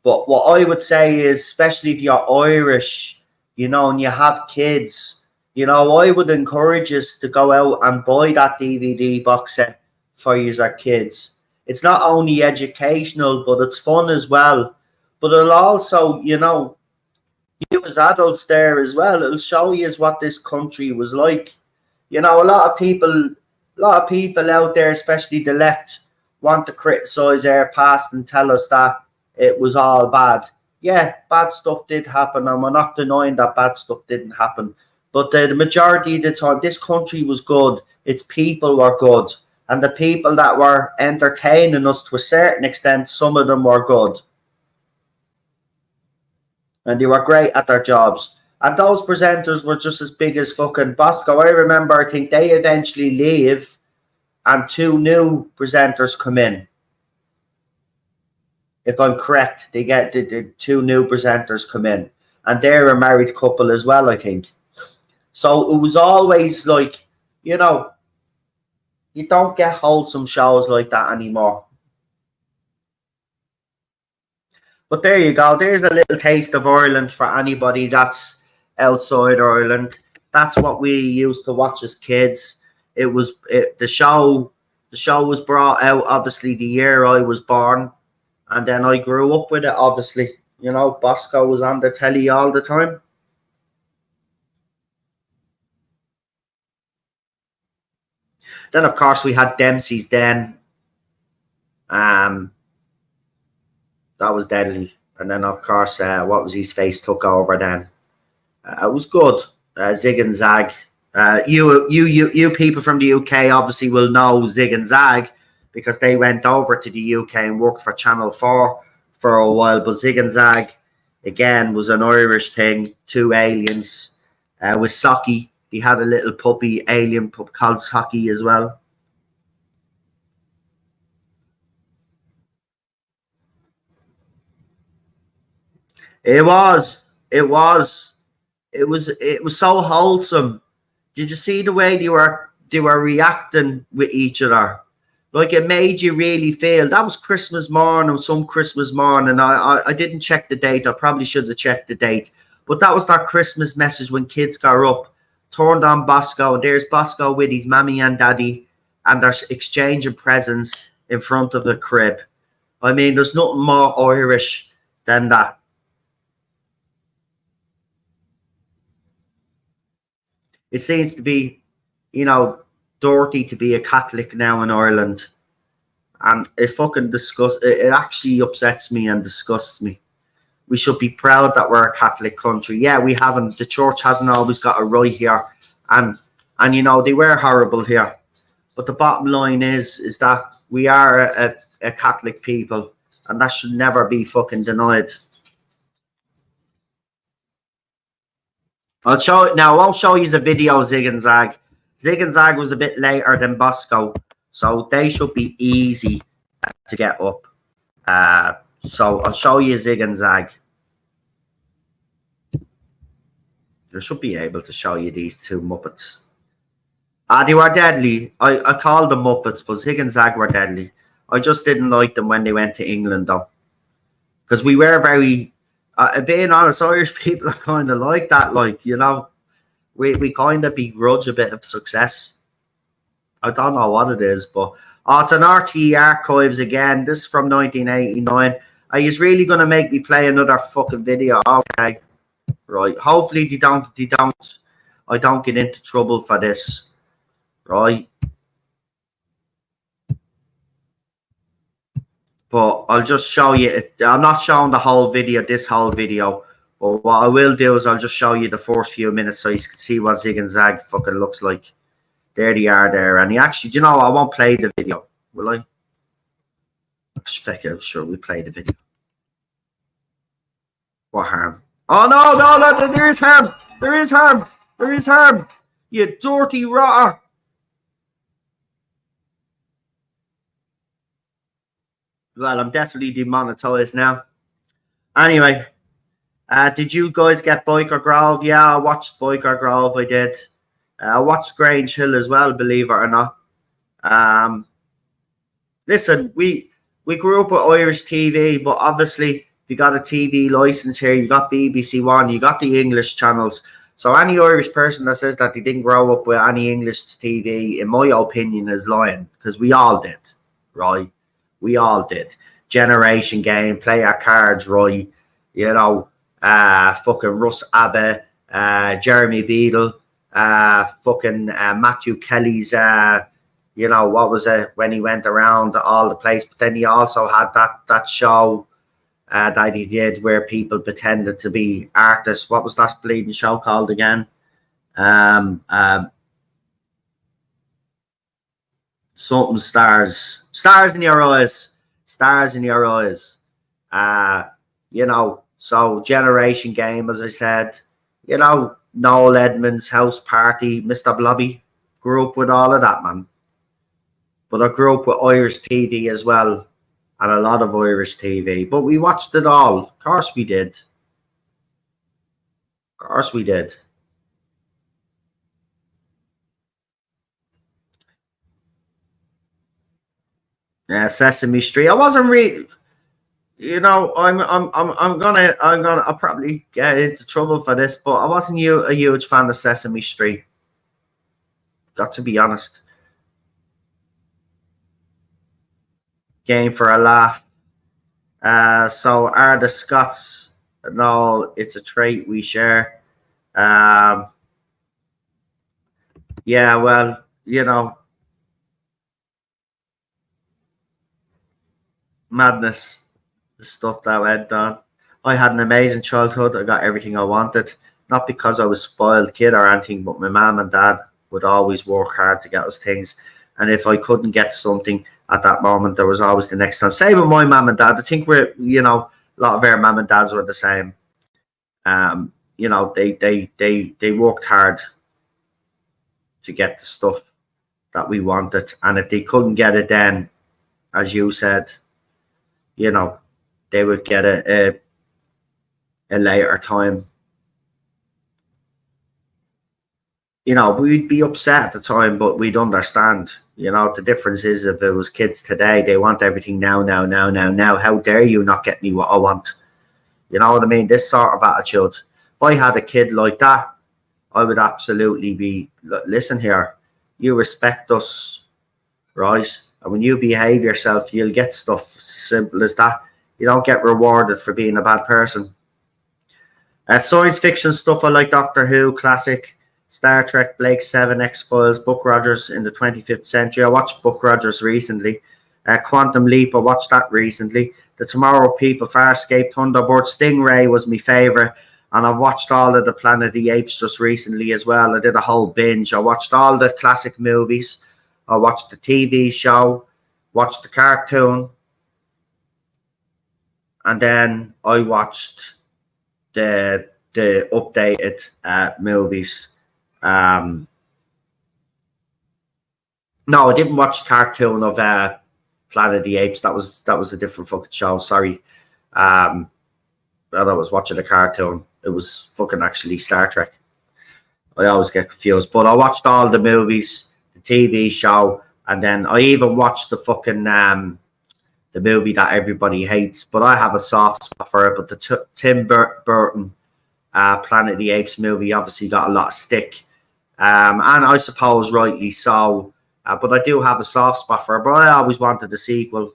But what I would say is, especially if you're Irish, you know, and you have kids, you know, I would encourage us to go out and buy that DVD box set for your kids. It's not only educational, but it's fun as well. But it'll also, you know, you as adults there as well, it'll show you what this country was like. You know, a lot of people out there, especially the left, want to criticize our past and tell us that it was all bad. Yeah, bad stuff did happen, and we're not denying that bad stuff didn't happen. But the majority of the time, this country was good. Its people were good. And the people that were entertaining us to a certain extent, some of them were good. And they were great at their jobs. And those presenters were just as big as fucking Bosco. I remember, I think they eventually leave and 2 new presenters come in. If I'm correct, they get the 2 new presenters come in. And they're a married couple as well, I think. So it was always like, you know, you don't get wholesome shows like that anymore. But there you go. There's a little taste of Ireland for anybody that's outside Ireland. That's what we used to watch as kids. The show was brought out obviously the year I was born, and then I grew up with it. Obviously, you know, Bosco was on the telly all the time. Then of course we had Dempsey's Den. That was deadly. And then of course, what was his face took over then. It was good. Zig and Zag. You people from the UK obviously will know Zig and Zag because they went over to the UK and worked for Channel 4 for a while. But Zig and Zag, again, was an Irish thing. 2 aliens. With Socky. He had a little puppy, alien pup called Socky as well. It was so wholesome. Did you see the way they were reacting with each other? Like, it made you really feel. That was Christmas morning, some Christmas morning. I didn't check the date. I probably should have checked the date. But that was that Christmas message when kids got up, turned on Bosco, and there's Bosco with his mommy and daddy, and they're exchanging presents in front of the crib. I mean, there's nothing more Irish than that. It seems to be, you know, dirty to be a Catholic now in Ireland. And it fucking it actually upsets me and disgusts me. We should be proud that we're a Catholic country. Yeah, we haven't. The church hasn't always got it right here. And you know, they were horrible here. But the bottom line is that we are a Catholic people. And that should never be fucking denied. I'll show it now. I won't show you the video of Zig and Zag. Zig and Zag was a bit later than Bosco. So they should be easy to get up. So I'll show you Zig and Zag. I should be able to show you these 2 Muppets. They were deadly. I called them Muppets, but Zig and Zag were deadly. I just didn't like them when they went to England, though. Because we were very... being honest, Irish people are kind of like that. Like, you know, we kind of begrudge a bit of success. I don't know what it is, but... it's an RTE Archives again. This is from 1989. Are you really going to make me play another fucking video? Okay. Right. Hopefully I don't get into trouble for this. Right. But I'll just show you. I'm not showing the whole video, this whole video. But what I will do is I'll just show you the first few minutes so you can see what Zig and Zag fucking looks like. There they are there. And he actually, do you know, I won't play the video, will I? I'm sure we play the video. What harm? Oh, no, there is harm. There is harm. There is harm. You dirty rotter. Well, I'm definitely demonetized now. Anyway, did you guys get Biker Grove? Yeah, I watched Biker Grove. I did. I watched Grange Hill as well, believe it or not. Listen, we grew up with Irish TV, but obviously you got a TV license here. You got BBC One, you got the English channels. So any Irish person that says that they didn't grow up with any English TV, in my opinion, is lying, because we all did, right? We all did. Generation Game, Play Our Cards, right? You know, fucking Russ Abbott, Jeremy Beadle, fucking Matthew Kelly's, you know, what was it when he went around all the place? But then he also had that show that he did where people pretended to be artists. What was that bleeding show called again? Something stars in your eyes, stars in your eyes. You know, so Generation Game, as I said, you know, Noel Edmonds, House Party, Mr. Blobby, grew up with all of that, man. But I grew up with Irish TV as well, and a lot of Irish TV. But we watched it all. Of course we did. Of course we did. Yeah, Sesame Street. I wasn't really, you know, I'll probably get into trouble for this, but I wasn't a huge fan of Sesame Street. Got to be honest. Game for a laugh. So are the Scots? No, it's a trait we share. Yeah, well, you know, madness, the stuff that went on. I had an amazing childhood. I got everything I wanted, not because I was a spoiled kid or anything, but my mom and dad would always work hard to get us things. And if I couldn't get something at that moment, there was always the next time. Same with my mom and dad. I think you know, a lot of our mom and dads were the same. You know, they worked hard to get the stuff that we wanted. And if they couldn't get it then, as you said, you know, they would get a later time. You know, we'd be upset at the time, but we'd understand. You know, the difference is if it was kids today, they want everything now. How dare you not get me what I want? You know what I mean? This sort of attitude. If I had a kid like that, I would absolutely be, listen here, you respect us, right? And when you behave yourself, you'll get stuff. Simple as that. You don't get rewarded for being a bad person. Science fiction stuff, I like Doctor Who, classic. Star Trek, Blake 7, X-Files, Buck Rogers in the 25th century. I watched Buck Rogers recently. Quantum Leap, I watched that recently. The Tomorrow People, Farscape, Thunderbird, Stingray was my favourite. And I've watched all of the Planet of the Apes just recently as well. I did a whole binge. I watched all the classic movies. I watched the TV show, watched the cartoon. And then I watched the updated movies. No, I didn't watch the cartoon of Planet of the Apes. That was a different fucking show. Sorry. I was watching the cartoon. It was fucking actually Star Trek. I always get confused. But I watched all the movies, the TV show, and then I even watched the fucking the movie that everybody hates. But I have a soft spot for it. But the Tim Burton Planet of the Apes movie obviously got a lot of stick. And I suppose rightly so. But I do have a soft spot for it. But I always wanted the sequel.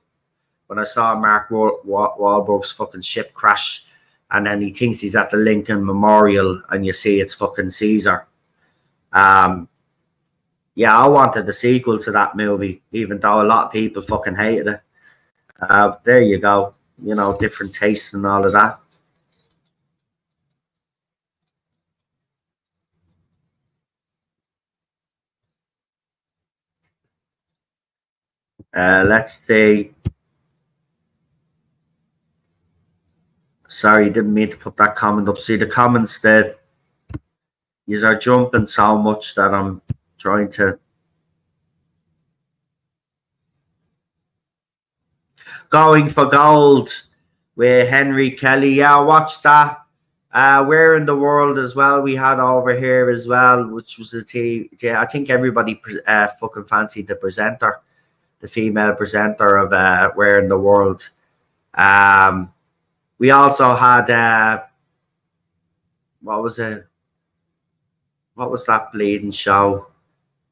When I saw Mark Wahlberg's fucking ship crash, and then he thinks he's at the Lincoln Memorial, and you see it's fucking Caesar. Yeah, I wanted the sequel to that movie, even though a lot of people fucking hated it. There you go. You know, different tastes and all of that. Let's see. Sorry, didn't mean to put that comment up. See, the comments that you are jumping so much that I'm trying to. Going for Gold with Henry Kelly. Yeah, I watched that. Where in the World as well we had over here as well, which was a I think everybody fucking fancied the presenter, the female presenter of Where in the World. We also had what was it? What was that bleeding show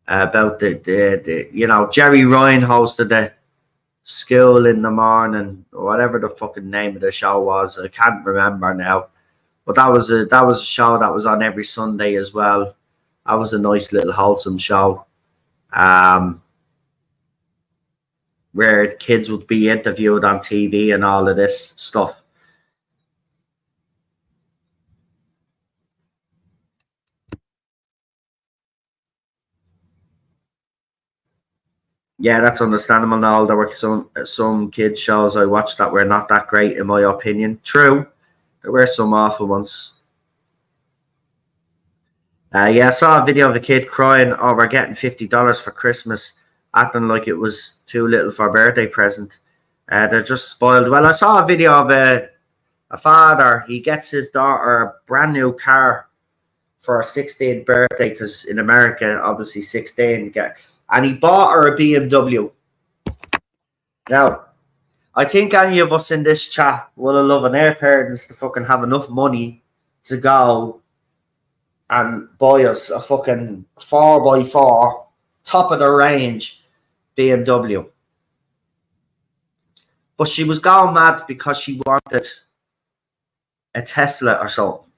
about the you know, Jerry Ryan hosted the School in the Morning, or whatever the fucking name of the show was. I can't remember now. But that was a show that was on every Sunday as well. That was a nice little wholesome show. Where kids would be interviewed on TV and all of this stuff. Yeah, that's understandable now. There were some kids shows I watched that were not that great, in my opinion. True, there were some awful ones. Yeah, I saw a video of a kid crying over getting $50 for Christmas, acting like it was too little for a birthday present. They're just spoiled. Well, I saw a video of a father. He gets his daughter a brand new car for her 16th birthday, because in America, obviously 16, and he bought her a BMW. Now, I think any of us in this chat will love an their parents to fucking have enough money to go and buy us a fucking 4x4 top of the range BMW. But she was going mad because she wanted a Tesla or something.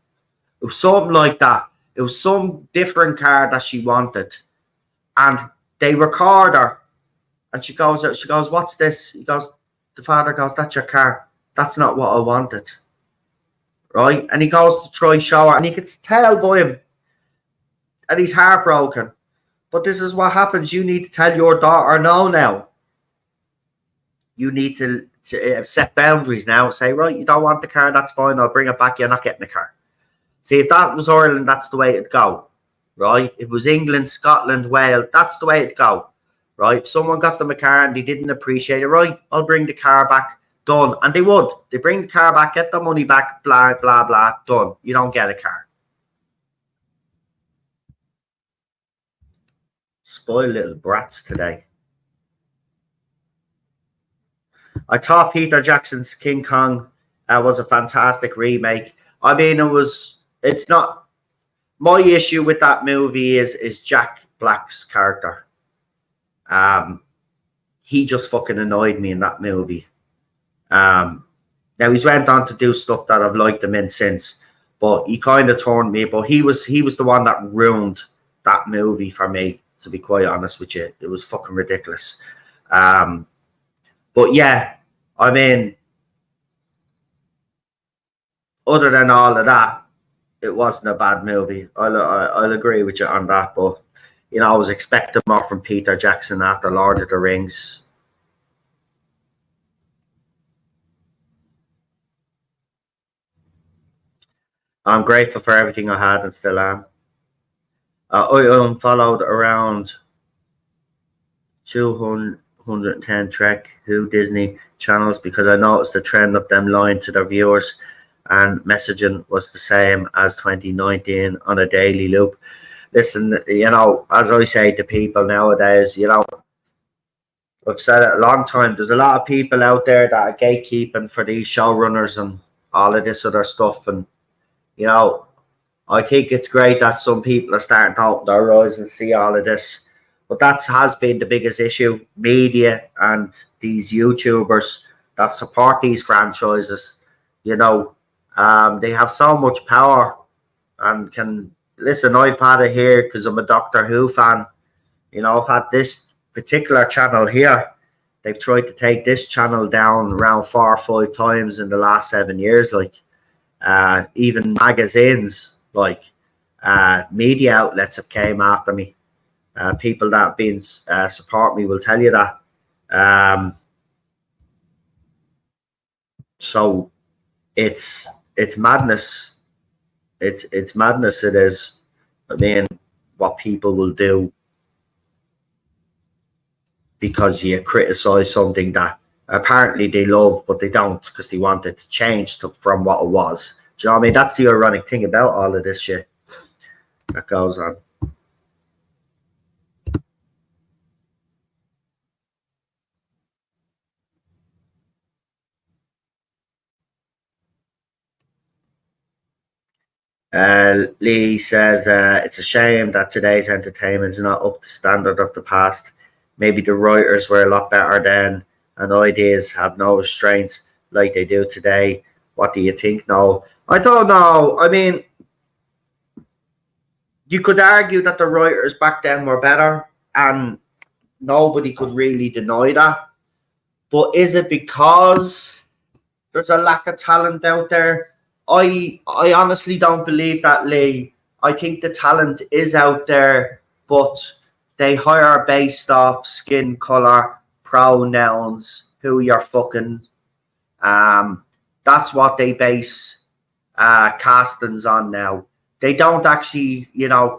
It was something like that. It was some different car that she wanted. And they record her. And she goes, what's this? The father goes, that's your car. That's not what I wanted. Right? And he goes to try show her, and you can tell by him, and he's heartbroken. But this is what happens. You need to tell your daughter no now. You need to set boundaries now. Say, right, you don't want the car, that's fine. I'll bring it back. You're not getting the car. See, if that was Ireland, that's the way it'd go. Right? If it was England, Scotland, Wales, that's the way it'd go. Right? If someone got them a car and they didn't appreciate it, right, I'll bring the car back. Done. And they would. They bring the car back, get the money back, blah, blah, blah. Done. You don't get a car. Spoiled little brats today. I thought Peter Jackson's King Kong was a fantastic remake. I mean, it's not, my issue with that movie is Jack Black's character. He just fucking annoyed me in that movie. Now he's went on to do stuff that I've liked him in since, but he kind of turned me. But he was the one that ruined that movie for me, to be quite honest with you. It was fucking ridiculous. But yeah, I mean, other than all of that, it wasn't a bad movie. I'll agree with you on that. But you know, I was expecting more from Peter Jackson after Lord of the Rings. I'm grateful for everything I had and still am. I unfollowed around 210 Trek Who Disney channels because I noticed the trend of them lying to their viewers, and messaging was the same as 2019 on a daily loop. Listen, you know, as I say to people nowadays, you know, I've said it a long time, there's a lot of people out there that are gatekeeping for these showrunners and all of this other stuff. And, you know, I think it's great that some people are starting to open their eyes and see all of this. But that has been the biggest issue. Media and these YouTubers that support these franchises, you know, they have so much power and can... Listen, I've had it here because I'm a Doctor Who fan. You know, I've had this particular channel here. They've tried to take this channel down around 4 or 5 times in the last 7 years. Like, even magazines, like media outlets have came after me. People that have been support me will tell you that. So it's madness. It's madness. It is. I mean, what people will do because you criticize something that apparently they love, but they don't because they want it to change from what it was. Do you know what I mean? That's the ironic thing about all of this shit that goes on. Lee says it's a shame that today's entertainment is not up to standard of the past. Maybe the writers were a lot better then, and ideas have no restraints like they do today. What do you think? No, I don't know. I mean, you could argue that the writers back then were better, and nobody could really deny that. But is it because there's a lack of talent out there? I honestly don't believe that, Lee. I think the talent is out there, but they hire based off skin color, pronouns, who you're fucking. That's what they base castings on now. They don't actually,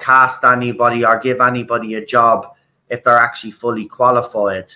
cast anybody or give anybody a job if they're actually fully qualified.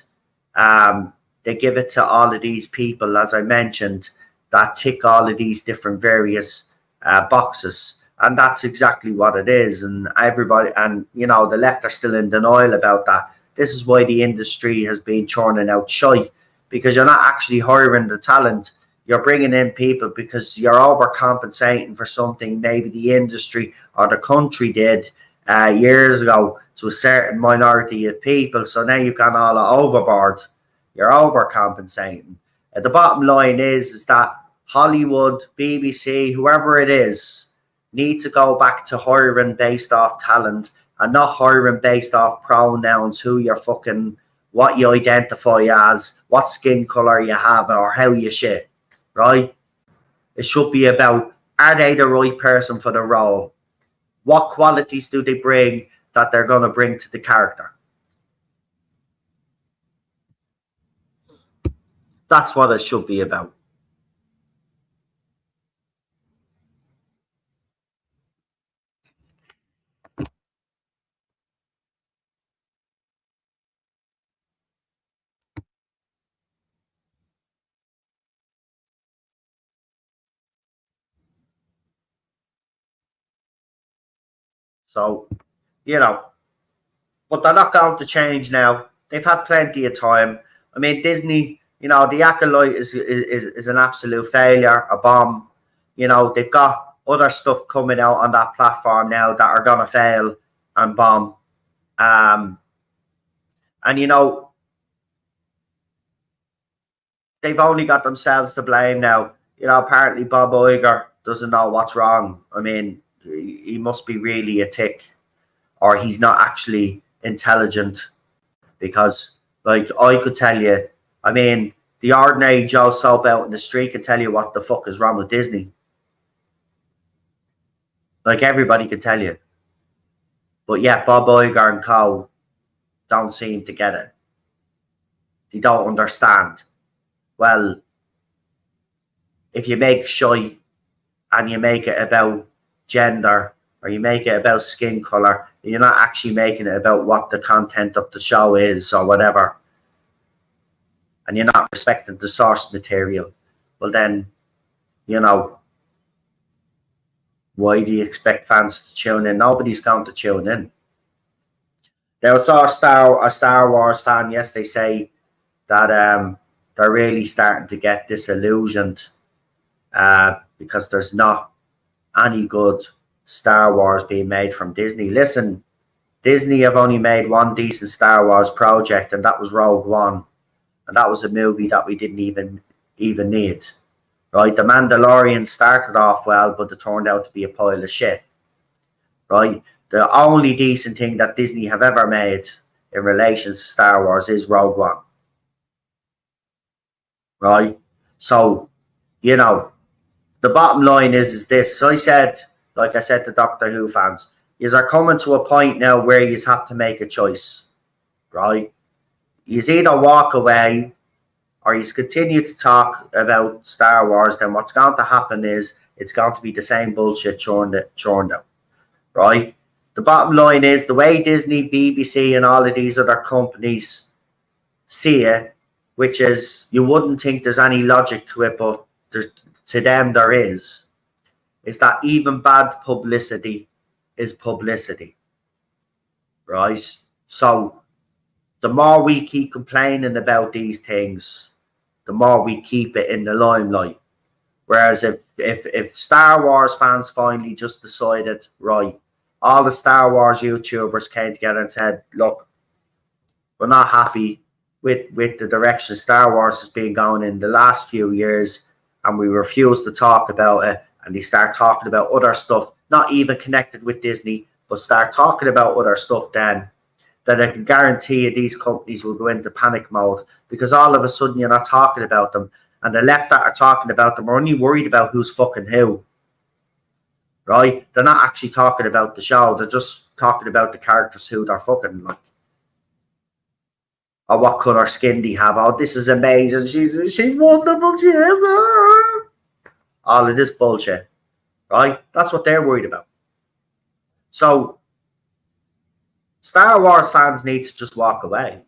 They give it to all of these people, as I mentioned, that tick all of these different various boxes. And that's exactly what it is. And everybody, and the left are still in denial about that. This is why the industry has been churning out shite, because you're not actually hiring the talent. You're bringing in people because you're overcompensating for something maybe the industry or the country did years ago to a certain minority of people. So now you've gone all overboard. You're overcompensating. The bottom line is that Hollywood, BBC, whoever it is, need to go back to hiring based off talent and not hiring based off pronouns, who you're fucking, what you identify as, what skin color you have, or how you shit, right? It should be about, are they the right person for the role? What qualities do they bring that they're going to bring to the character? That's what it should be about. So, but they're not going to change now. They've had plenty of time. I mean, Disney, the Acolyte is an absolute failure, a bomb. They've got other stuff coming out on that platform now that are going to fail and bomb. And, they've only got themselves to blame now. Apparently Bob Iger doesn't know what's wrong. I mean, he must be really a tick, or he's not actually intelligent, because like I could tell you, I mean, the ordinary Joe Soap out in the street could tell you what the fuck is wrong with Disney. Like everybody could tell you. But yeah, Bob Iger and co don't seem to get it. They don't understand. Well, if you make shy and you make it about gender, or you make it about skin color, you're not actually making it about what the content of the show is or whatever, and you're not respecting the source material, well then, why do you expect fans to tune in? Nobody's going to tune in. There was a Star Wars fan yesterday say that they're really starting to get disillusioned because there's not any good Star Wars being made from Disney. Listen, Disney have only made one decent Star Wars project, and that was Rogue One, and that was a movie that we didn't even need. Right? The Mandalorian started off well, but it turned out to be a pile of shit. Right? The only decent thing that Disney have ever made in relation to Star Wars is Rogue One. Right? So, the bottom line is this. So like I said to Doctor Who fans, you are coming to a point now where you have to make a choice, right? You either walk away or you continue to talk about Star Wars, then what's going to happen is it's going to be the same bullshit churned out, right? The bottom line is the way Disney, BBC, and all of these other companies see it which is you wouldn't think there's any logic to it, but to them there is that even bad publicity is publicity, right? So the more we keep complaining about these things, the more we keep it in the limelight. Whereas if Star Wars fans finally just decided, right, all the Star Wars YouTubers came together and said, look, we're not happy with the direction Star Wars has been going in the last few years, and we refuse to talk about it, and they start talking about other stuff, not even connected with Disney, but start talking about other stuff, then I can guarantee you these companies will go into panic mode, because all of a sudden you're not talking about them, and the left that are talking about them are only worried about who's fucking who, right? They're not actually talking about the show, they're just talking about the characters who they're fucking like. Or what colour skin do you have? Oh, this is amazing. She's wonderful. She is. All of this bullshit, right? That's what they're worried about. So, Star Wars fans need to just walk away,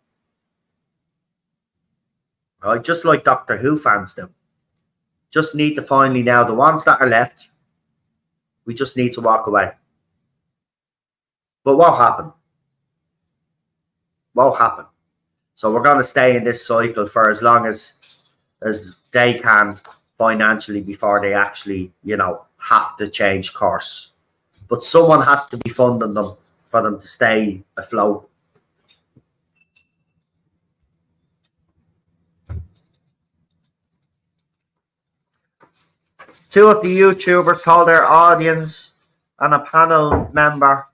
right? Just like Doctor Who fans do. Just need to finally now, the ones that are left, we just need to walk away. But what happened? What happened? So we're going to stay in this cycle for as long as they can financially before they actually, have to change course. But someone has to be funding them for them to stay afloat. Two of the YouTubers told their audience and a panel member,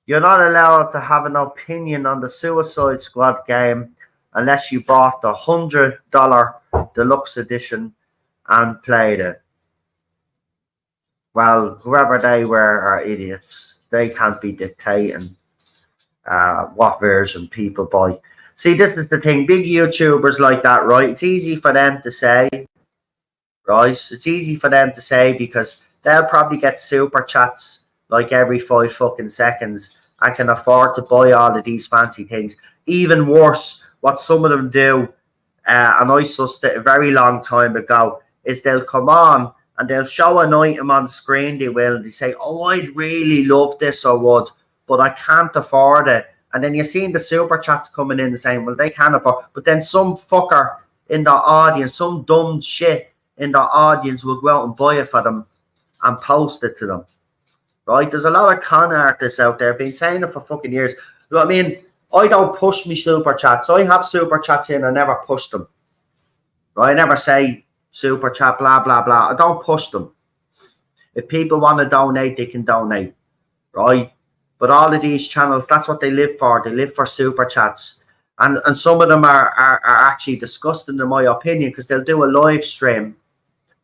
you're not allowed to have an opinion on the Suicide Squad game unless you bought the $100 deluxe edition and played it. Well, whoever they were are idiots. They can't be dictating what version people buy. See, this is the thing. Big YouTubers like that, right? It's easy for them to say, right? It's easy for them to say because they'll probably get super chats like every 5 fucking seconds and can afford to buy all of these fancy things. Even worse, what some of them do, and I sussed it a very long time ago, is they'll come on and they'll show an item on screen, they will, and they say, oh, I'd really love this, I would, but I can't afford it. And then you're seeing the super chats coming in saying, well, they can afford, but then some fucker in the audience, some dumb shit in the audience will go out and buy it for them and post it to them. Right? There's a lot of con artists out there, been saying it for fucking years. You know what I mean? I don't push me super chats. I have super chats in, I never push them. Right? I never say super chat, blah, blah, blah. I don't push them. If people want to donate, they can donate. Right? But all of these channels, that's what they live for. They live for super chats. And some of them are actually disgusting, in my opinion, because they'll do a live stream,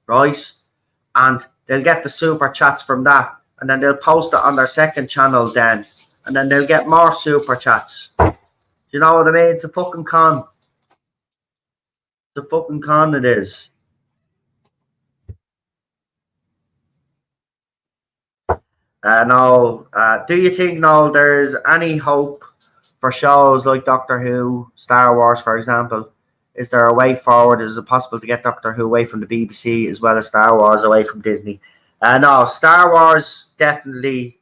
right? And they'll get the super chats from that. And then they'll post it on their second channel then. And then they'll get more super chats. Do you know what I mean? It's a fucking con. It's a fucking con, it is. Do you think, Noel, there's any hope for shows like Doctor Who, Star Wars, for example? Is there a way forward? Is it possible to get Doctor Who away from the BBC as well as Star Wars away from Disney? No, Star Wars definitely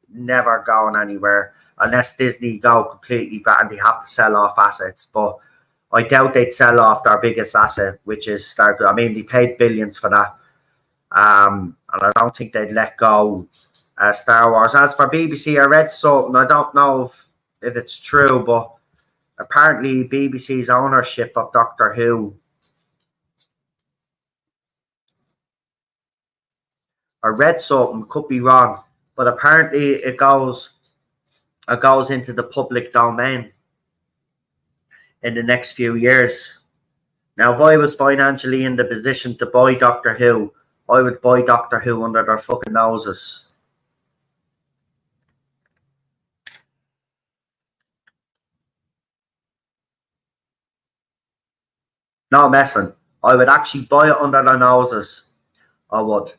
never going anywhere unless Disney go completely bad and they have to sell off assets. But I doubt they'd sell off their biggest asset, which is Star Wars. I mean, they paid billions for that. And I don't think they'd let go Star Wars. As for BBC, I read something, I don't know if it's true, but apparently BBC's ownership of Doctor Who, I read something, could be wrong, but apparently it goes into the public domain in the next few years. Now, if I was financially in the position to buy Doctor Who, I would buy Doctor Who under their fucking noses. No messing. I would actually buy it under their noses. I would,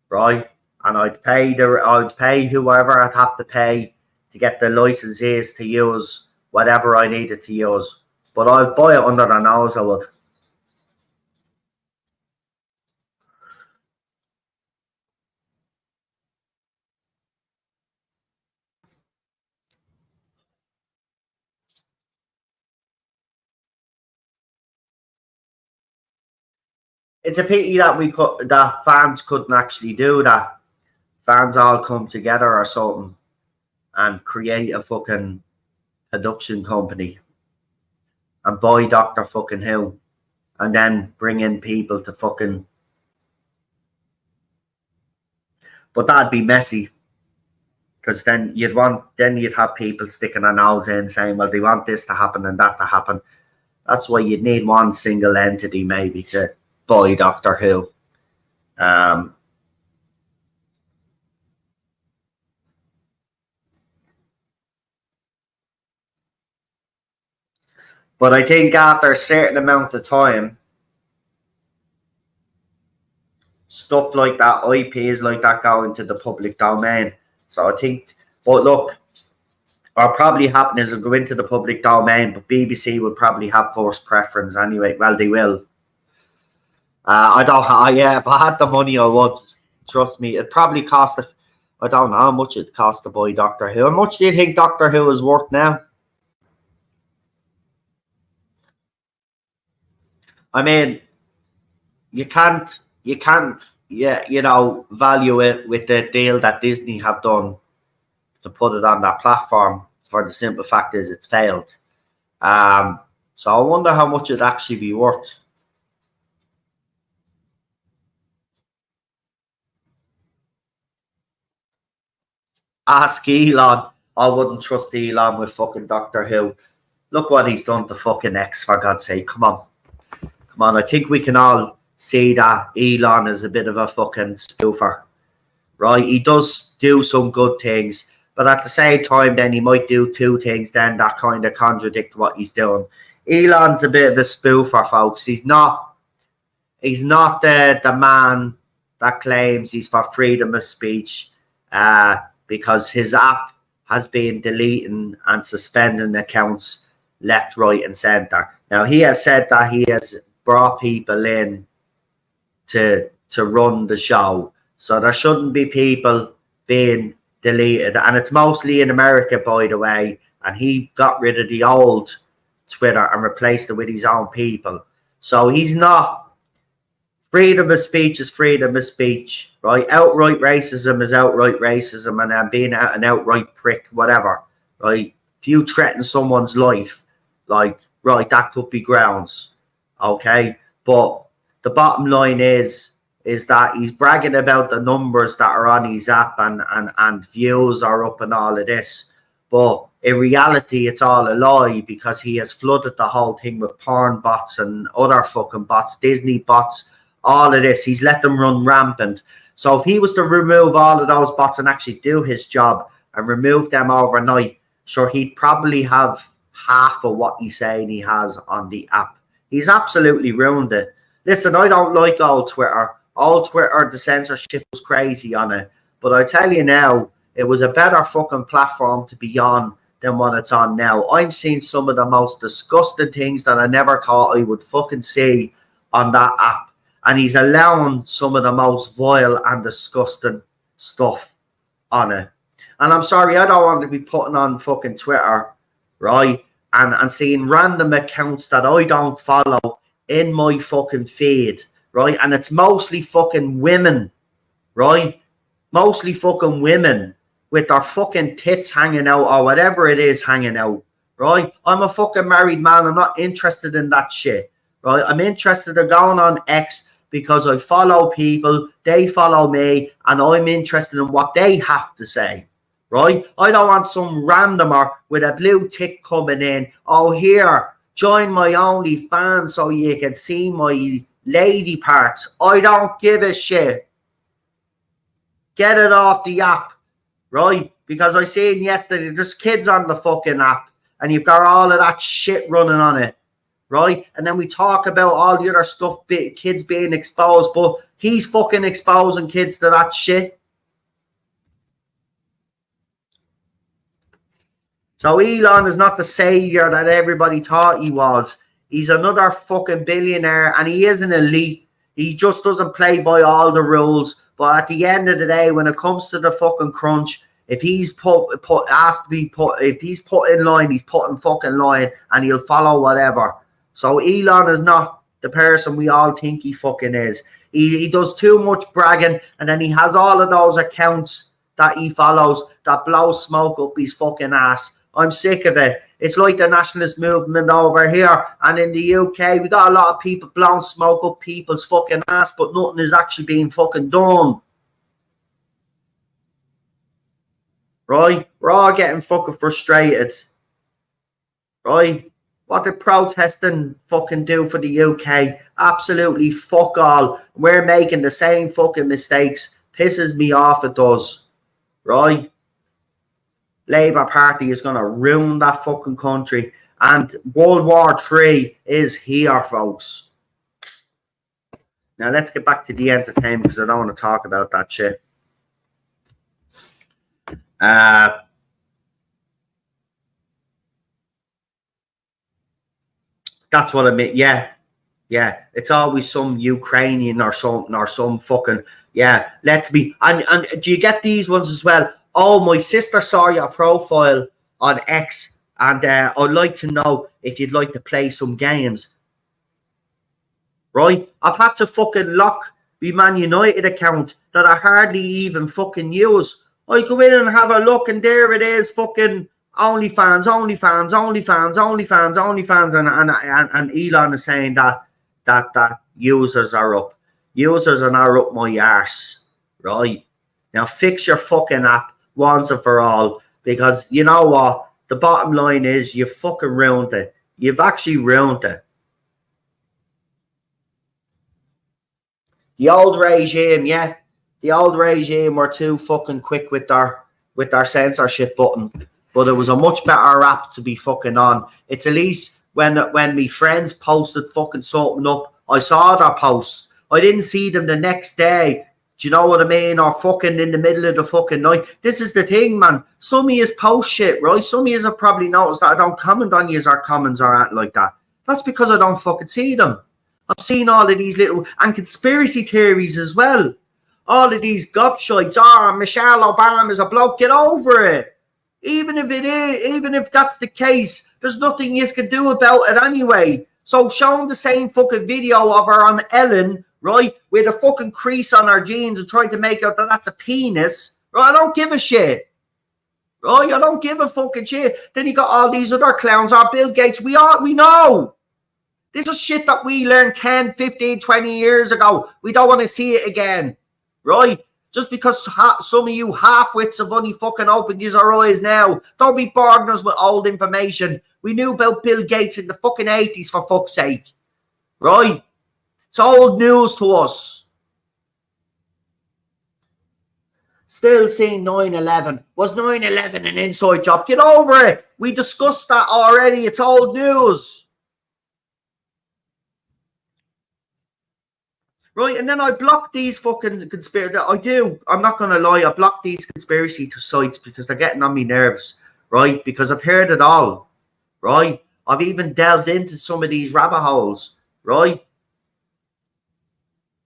right? And I'd pay whoever I'd have to pay to get the licenses to use whatever I needed to use. But I'd buy it under their nose, I would. It's a pity that fans couldn't actually do that. Fans all come together or something and create a fucking production company and buy Doctor fucking Who, and then bring in people to fucking. But that'd be messy, because then you'd have people sticking their nose in saying, well, they want this to happen and that to happen. That's why you'd need one single entity maybe to buy Doctor Who. But I think after a certain amount of time, stuff like that, IPs like that, go into the public domain. So I think, but look, what'll probably happen is it'll go into the public domain, but BBC will probably have first preference anyway. Well, they will. Yeah, if I had the money, I would. Trust me. It probably cost, I don't know how much it cost to buy Doctor Who. How much do you think Doctor Who is worth now? I mean, you can't, value it with the deal that Disney have done to put it on that platform, for the simple fact is it's failed. So I wonder how much it'd actually be worth. Ask Elon. I wouldn't trust Elon with fucking Doctor Who. Look what he's done to fucking X, for God's sake. Come on. I think we can all see that Elon is a bit of a fucking spoofer, right? He does do some good things, but at the same time, then he might do two things then that kind of contradict what he's doing. Elon's a bit of a spoofer, folks. He's not the man that claims he's for freedom of speech, because his app has been deleting and suspending accounts left, right, and center. Now, he has said that he has brought people in to run the show, so there shouldn't be people being deleted, and it's mostly in America, by the way, and he got rid of the old Twitter and replaced it with his own people. So he's not. Freedom of speech is freedom of speech, right? Outright racism is outright racism, and then being an outright prick, whatever, right? If you threaten someone's life, like, right, that could be grounds, okay? But the bottom line is that he's bragging about the numbers that are on his app and views are up and all of this. But in reality, it's all a lie, because he has flooded the whole thing with porn bots and other fucking bots, Disney bots, all of this. He's let them run rampant. So if he was to remove all of those bots and actually do his job and remove them overnight, sure, he'd probably have half of what he's saying he has on the app. He's absolutely ruined it. Listen, I don't like old Twitter. Old Twitter, the censorship was crazy on it. But I tell you now, it was a better fucking platform to be on than what it's on now. I'm seeing some of the most disgusting things that I never thought I would fucking see on that app. And he's allowing some of the most vile and disgusting stuff on it. And I'm sorry, I don't want to be putting on fucking Twitter, right? And seeing random accounts that I don't follow in my fucking feed, right? And it's mostly fucking women, right? Mostly fucking women with their fucking tits hanging out or whatever it is hanging out, right? I'm a fucking married man. I'm not interested in that shit, right? I'm interested in going on X because I follow people, they follow me, and I'm interested in what they have to say, right? I don't want some randomer with a blue tick coming in. Oh, here, join my OnlyFans so you can see my lady parts. I don't give a shit. Get it off the app, right? Because I seen yesterday, there's kids on the fucking app, and you've got all of that shit running on it, right? And then we talk about all the other stuff, kids being exposed, but he's fucking exposing kids to that shit. So Elon is not the savior that everybody thought he was. He's another fucking billionaire, and he is an elite. He just doesn't play by all the rules. But at the end of the day, when it comes to the fucking crunch, if he's if he's put in line, he's put in fucking line, and he'll follow whatever. So Elon is not the person we all think he fucking is. He does too much bragging, and then he has all of those accounts that he follows that blow smoke up his fucking ass. I'm sick of it. It's like the nationalist movement over here, and in the UK, we got a lot of people blowing smoke up people's fucking ass, but nothing is actually being fucking done. Right? We're all getting fucking frustrated. Right? What did protesting fucking do for the UK? Absolutely fuck all. We're making the same fucking mistakes. Pisses me off, it does. Right? Labour Party is going to ruin that fucking country. And World War III is here, folks. Now, let's get back to the entertainment because I don't want to talk about that shit. That's what I mean. Yeah. It's always some Ukrainian or some fucking, yeah, let's be. And do you get these ones as well? Oh, my sister saw your profile on X, and I'd like to know if you'd like to play some games. Right? I've had to fucking lock my Man United account that I hardly even fucking use. I go in and have a look, and there it is, fucking OnlyFans, and Elon is saying that users are up. Users are now up my arse. Right? Now fix your fucking app once and for all, because you know what? The bottom line is you fucking ruined it. You've actually ruined it. The old regime, yeah. The old regime were too fucking quick with their censorship button. But it was a much better app to be fucking on. It's at least when me friends posted fucking something up, I saw their posts. I didn't see them the next day. Do you know what I mean? Or fucking in the middle of the fucking night. This is the thing, man. Some of you post shit, right? Some of you have probably noticed that I don't comment on yous or comments or anything like that. That's because I don't fucking see them. I've seen all of these little, and conspiracy theories as well. All of these gobshites. Michelle Obama's a bloke. Get over it. Even if that's the case, there's nothing you can do about it anyway. So showing the same fucking video of her on Ellen, right, with a fucking crease on her jeans and trying to make out that that's a penis, right? I don't give a shit. Right? I don't give a fucking shit. Then you got all these other clowns, Bill Gates. We know. This is shit that we learned 10, 15, 20 years ago. We don't want to see it again. Right? Just because some of you half-wits have only fucking opened your eyes now. Don't be bothering us with old information. We knew about Bill Gates in the fucking 80s, for fuck's sake. Right? It's old news to us. Still seeing 9/11. Was 9/11 an inside job? Get over it. We discussed that already. It's old news. Right, and then I block these fucking conspiracy. I do. I'm not going to lie. I block these conspiracy sites because they're getting on me nerves. Right, because I've heard it all. Right, I've even delved into some of these rabbit holes. Right,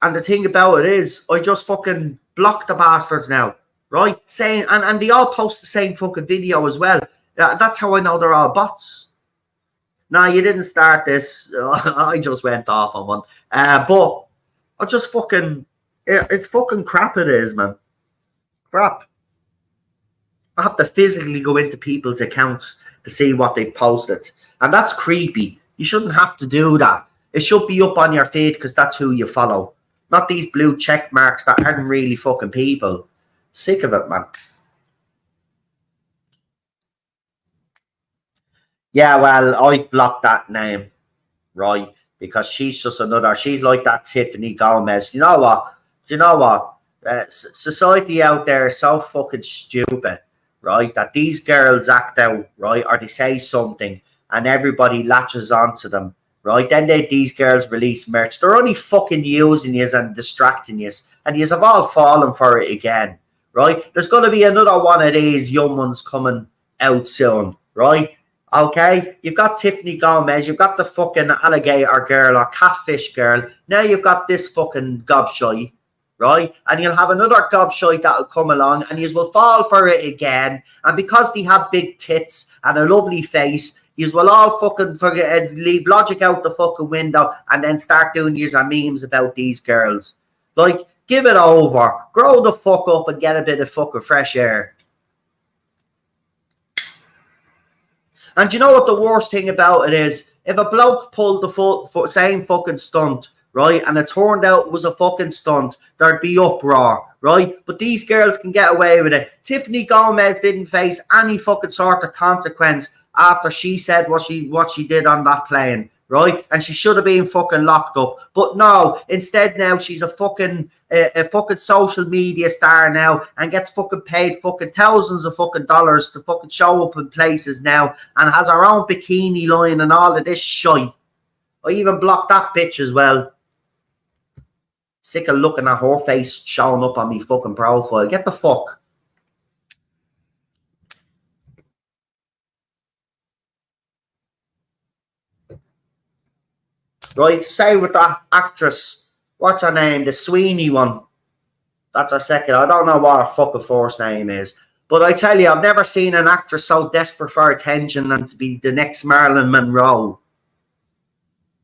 and the thing about it is, I just fucking block the bastards now. Right, saying and they all post the same fucking video as well. That's how I know they're all bots. Nah, you didn't start this. I just went off on one. But I just fucking, it's fucking crap it is, man. Crap. I have to physically go into people's accounts to see what they've posted. And that's creepy. You shouldn't have to do that. It should be up on your feed because that's who you follow. Not these blue check marks that aren't really fucking people. Sick of it, man. Yeah, well, I blocked that name. Right. Because she's just she's like that Tiffany Gomez. You know what? Society out there is so fucking stupid, right? That these girls act out, right? Or they say something and everybody latches onto them, right? Then these girls release merch. They're only fucking using you and distracting you. And you have all fallen for it again, right? There's going to be another one of these young ones coming out soon, right? Okay, you've got Tiffany Gomez, you've got the fucking alligator girl or catfish girl. Now you've got this fucking gobshite, right? And you'll have another gobshite that'll come along and you will fall for it again. And because they have big tits and a lovely face, you will all fucking forget, leave logic out the fucking window and then start doing your memes about these girls. Like, give it over. Grow the fuck up and get a bit of fucking fresh air. And you know what the worst thing about it is? If a bloke pulled the same fucking stunt, right, and it turned out it was a fucking stunt, there'd be uproar, right? But these girls can get away with it. Tiffany Gomez didn't face any fucking sort of consequence after she said what she did on that plane, right? And she should have been fucking locked up. But no, instead now she's a fucking social media star now and gets fucking paid fucking thousands of fucking dollars to fucking show up in places now and has her own bikini line and all of this shite. I even blocked that bitch as well. Sick of looking at her face showing up on me fucking profile. Get the fuck. Right, say with that actress, what's her name? The Sweeney one. That's her second. I don't know what her fucking first name is. But I tell you, I've never seen an actress so desperate for attention than to be the next Marilyn Monroe.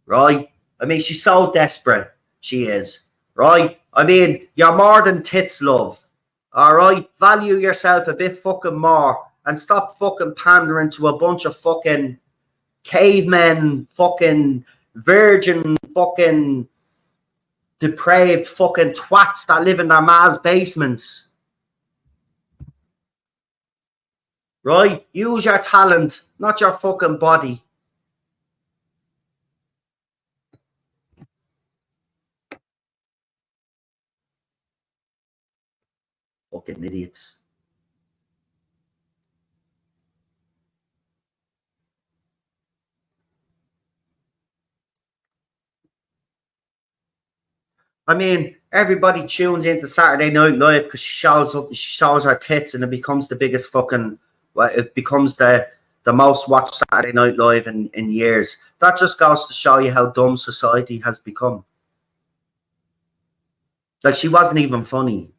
Right? I mean, she's so desperate. She is. Right? I mean, you're more than tits, love. Alright? Value yourself a bit fucking more. And stop fucking pandering to a bunch of fucking cavemen, fucking virgin, fucking depraved fucking twats that live in their ma's basements. Right? Use your talent, not your fucking body. Fucking idiots. I mean, everybody tunes into Saturday Night Live because she shows up, she shows her tits, and it becomes the biggest fucking. Well, it becomes the most watched Saturday Night Live in years. That just goes to show you how dumb society has become. Like, she wasn't even funny.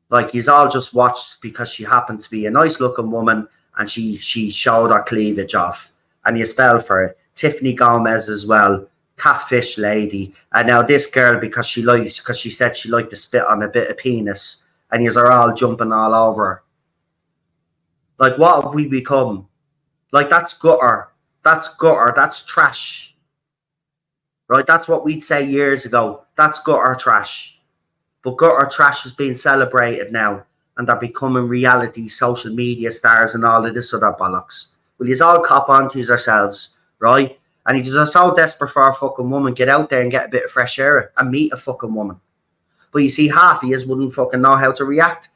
Like, he's all just watched because she happened to be a nice looking woman and she showed her cleavage off, and you fell for it. Tiffany Gomez as well. Catfish lady, and now this girl because she said she liked to spit on a bit of penis, and yous are all jumping all over her. Like, what have we become? Like, that's gutter. That's gutter. That's trash. Right? That's what we'd say years ago. That's gutter trash. But gutter trash is being celebrated now, and they're becoming reality social media stars and all of this other bollocks. Well, yous all cop onto yourselves, right? And if you're so desperate for a fucking woman, get out there and get a bit of fresh air and meet a fucking woman. But you see, half of you wouldn't fucking know how to react.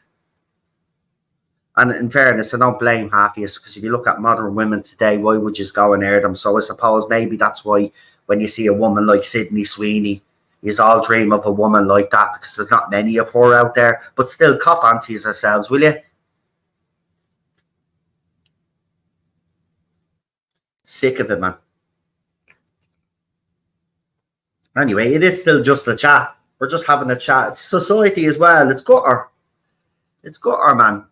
And in fairness, I don't blame half of you, because if you look at modern women today, why would you go and air them? So I suppose maybe that's why when you see a woman like Sydney Sweeney, you all dream of a woman like that, because there's not many of her out there. But still, cop onto yourselves, will you? Sick of it, man. Anyway, it is still just a chat. We're just having a chat. It's society as well. It's gutter. It's gutter, man.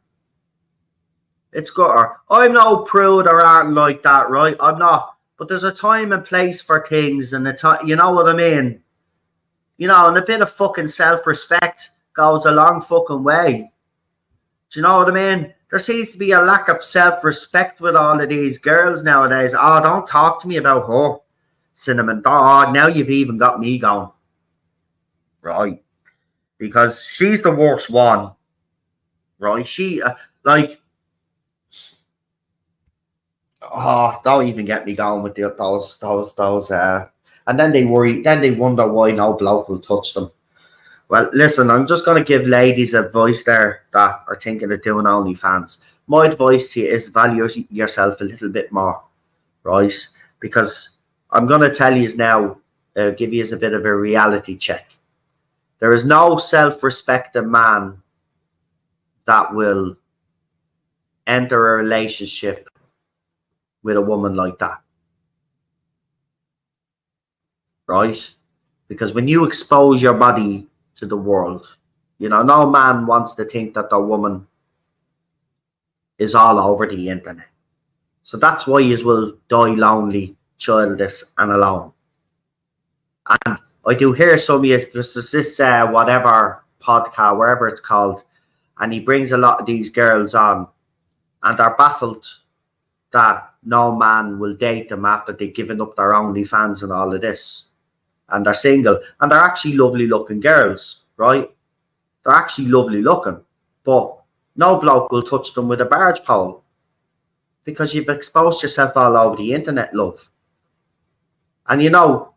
It's gutter. I'm no prude or anything like that, right? I'm not. But there's a time and place for things, and you know what I mean? You know, and a bit of fucking self-respect goes a long fucking way. Do you know what I mean? There seems to be a lack of self-respect with all of these girls nowadays. Oh, don't talk to me about her. Cinnamon. Oh, now you've even got me going. Right. Because she's the worst one. Right. She, oh, don't even get me going with those, and then they worry, then they wonder why no bloke will touch them. Well, listen, I'm just going to give ladies advice there that are thinking of doing OnlyFans. My advice to you is value yourself a little bit more, right? Because I'm going to tell you now, give you a bit of a reality check. There is no self-respecting man that will enter a relationship with a woman like that, right? Because when you expose your body to the world, you know, no man wants to think that the woman is all over the internet. So that's why you will die lonely, childless, and alone. And I do hear some of you, because there's this whatever podcast, wherever it's called, and he brings a lot of these girls on, and they're baffled that no man will date them after they've given up their OnlyFans and all of this. And they're single. And they're actually lovely looking girls, right? They're actually lovely looking. But no bloke will touch them with a barge pole. Because you've exposed yourself all over the internet, love. And you know,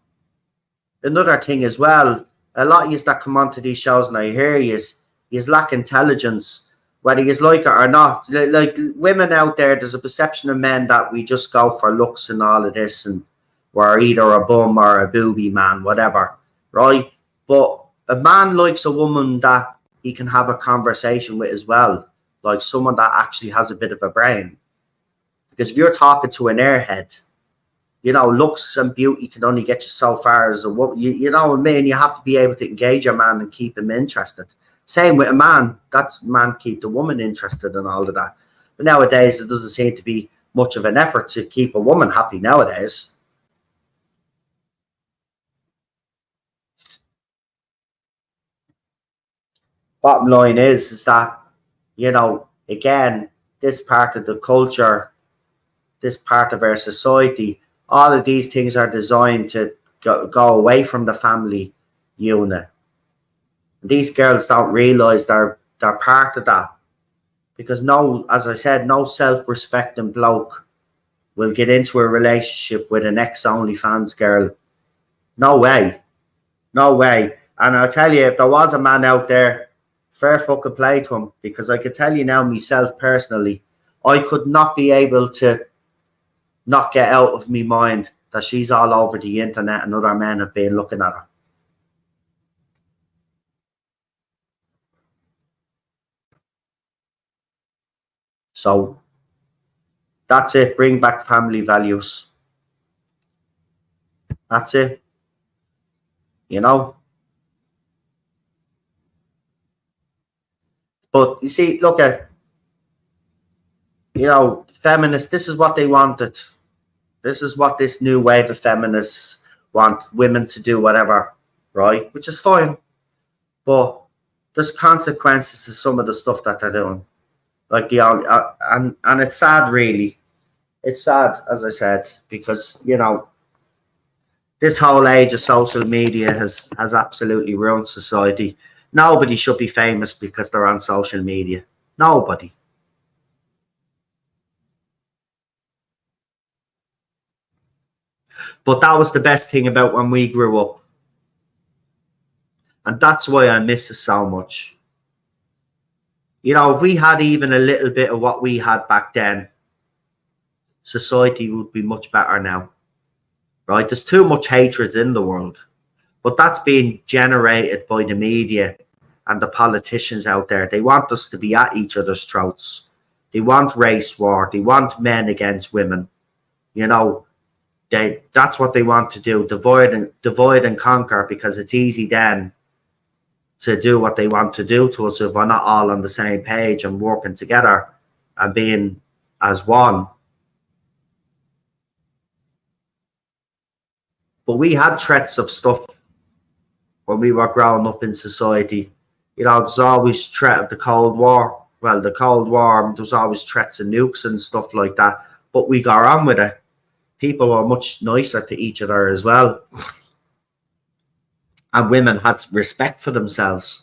another thing as well, a lot of you that come onto these shows and I hear you lack intelligence, whether you like it or not. Like women out there, there's a perception of men that we just go for looks and all of this, and we're either a bum or a booby man, whatever, right? But a man likes a woman that he can have a conversation with as well, like someone that actually has a bit of a brain. Because if you're talking to an airhead, you know, looks and beauty can only get you so far as a woman. You know what I mean? You have to be able to engage a man and keep him interested. Same with a man. That's man keep the woman interested and all of that. But nowadays, there doesn't seem to be much of an effort to keep a woman happy nowadays. Bottom line is that, you know, again, this part of the culture, this part of our society, all of these things are designed to go away from the family unit. These girls don't realize they're part of that, because no, as I said, no self-respecting bloke will get into a relationship with an ex-OnlyFans girl. No way. No way. And I'll tell you, if there was a man out there, fair fucking play to him, because I could tell you now myself personally, I could not be able to not get out of my mind that she's all over the internet and other men have been looking at her. So that's it. Bring back family values. That's it. You know? But you see, look at, you know, feminists, this is what they wanted. This is what this new wave of feminists want women to do, whatever, right? Which is fine. But there's consequences to some of the stuff that they're doing. Like and it's sad, really. It's sad, as I said, because, you know, this whole age of social media has absolutely ruined society. Nobody should be famous because they're on social media. Nobody. But that was the best thing about when we grew up. And that's why I miss it so much. You know, if we had even a little bit of what we had back then, society would be much better now. Right? There's too much hatred in the world. But that's being generated by the media and the politicians out there. They want us to be at each other's throats. They want race war. They want men against women. You know, that's what they want to do. Divide and conquer, because it's easy then to do what they want to do to us if we're not all on the same page and working together and being as one. But we had threats of stuff when we were growing up in society. You know, there's always threat of the Cold War. Well, the Cold War, there's always threats of nukes and stuff like that. But we got on with it. People were much nicer to each other as well. And women had respect for themselves.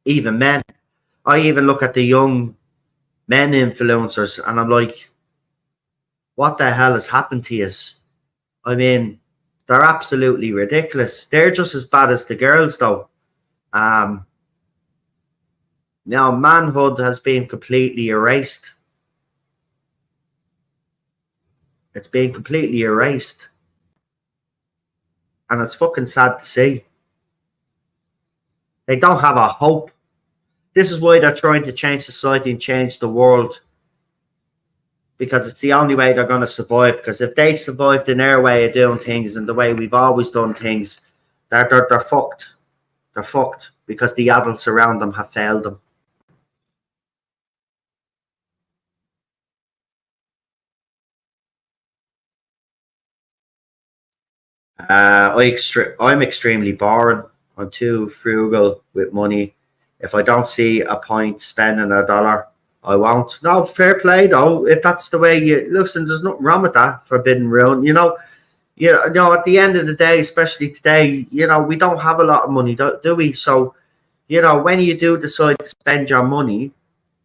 Even men. I even look at the young men influencers and I'm like, what the hell has happened to us? I mean, they're absolutely ridiculous. They're just as bad as the girls, though. Now, manhood has been completely erased. It's been completely erased. And it's fucking sad to see. They don't have a hope. This is why they're trying to change society and change the world, because it's the only way they're going to survive. Because if they survived in their way of doing things and the way we've always done things, they're fucked. They're fucked because the adults around them have failed them. I'm extremely boring. I'm too frugal with money. If I don't see a point spending $1, I won't. No, fair play though. If that's the way you listen, there's nothing wrong with that. Forbidden rule, you know. At the end of the day, especially today, we don't have a lot of money, do we? So, when you do decide to spend your money,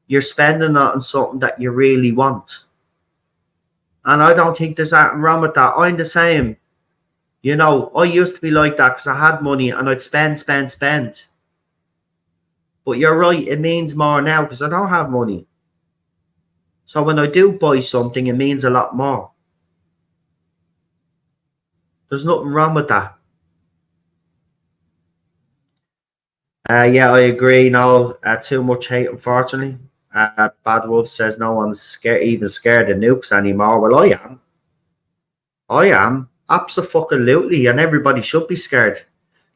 you're spending it on something that you really want. And I don't think there's anything wrong with that. I'm the same. I used to be like that because I had money and I'd spend. But you're right, it means more now because I don't have money. So when I do buy something, it means a lot more. There's nothing wrong with that. Yeah, I agree. No, too much hate, unfortunately. Bad Wolf says no one's even scared of nukes anymore. Well, I am. Absolutely, and everybody should be scared.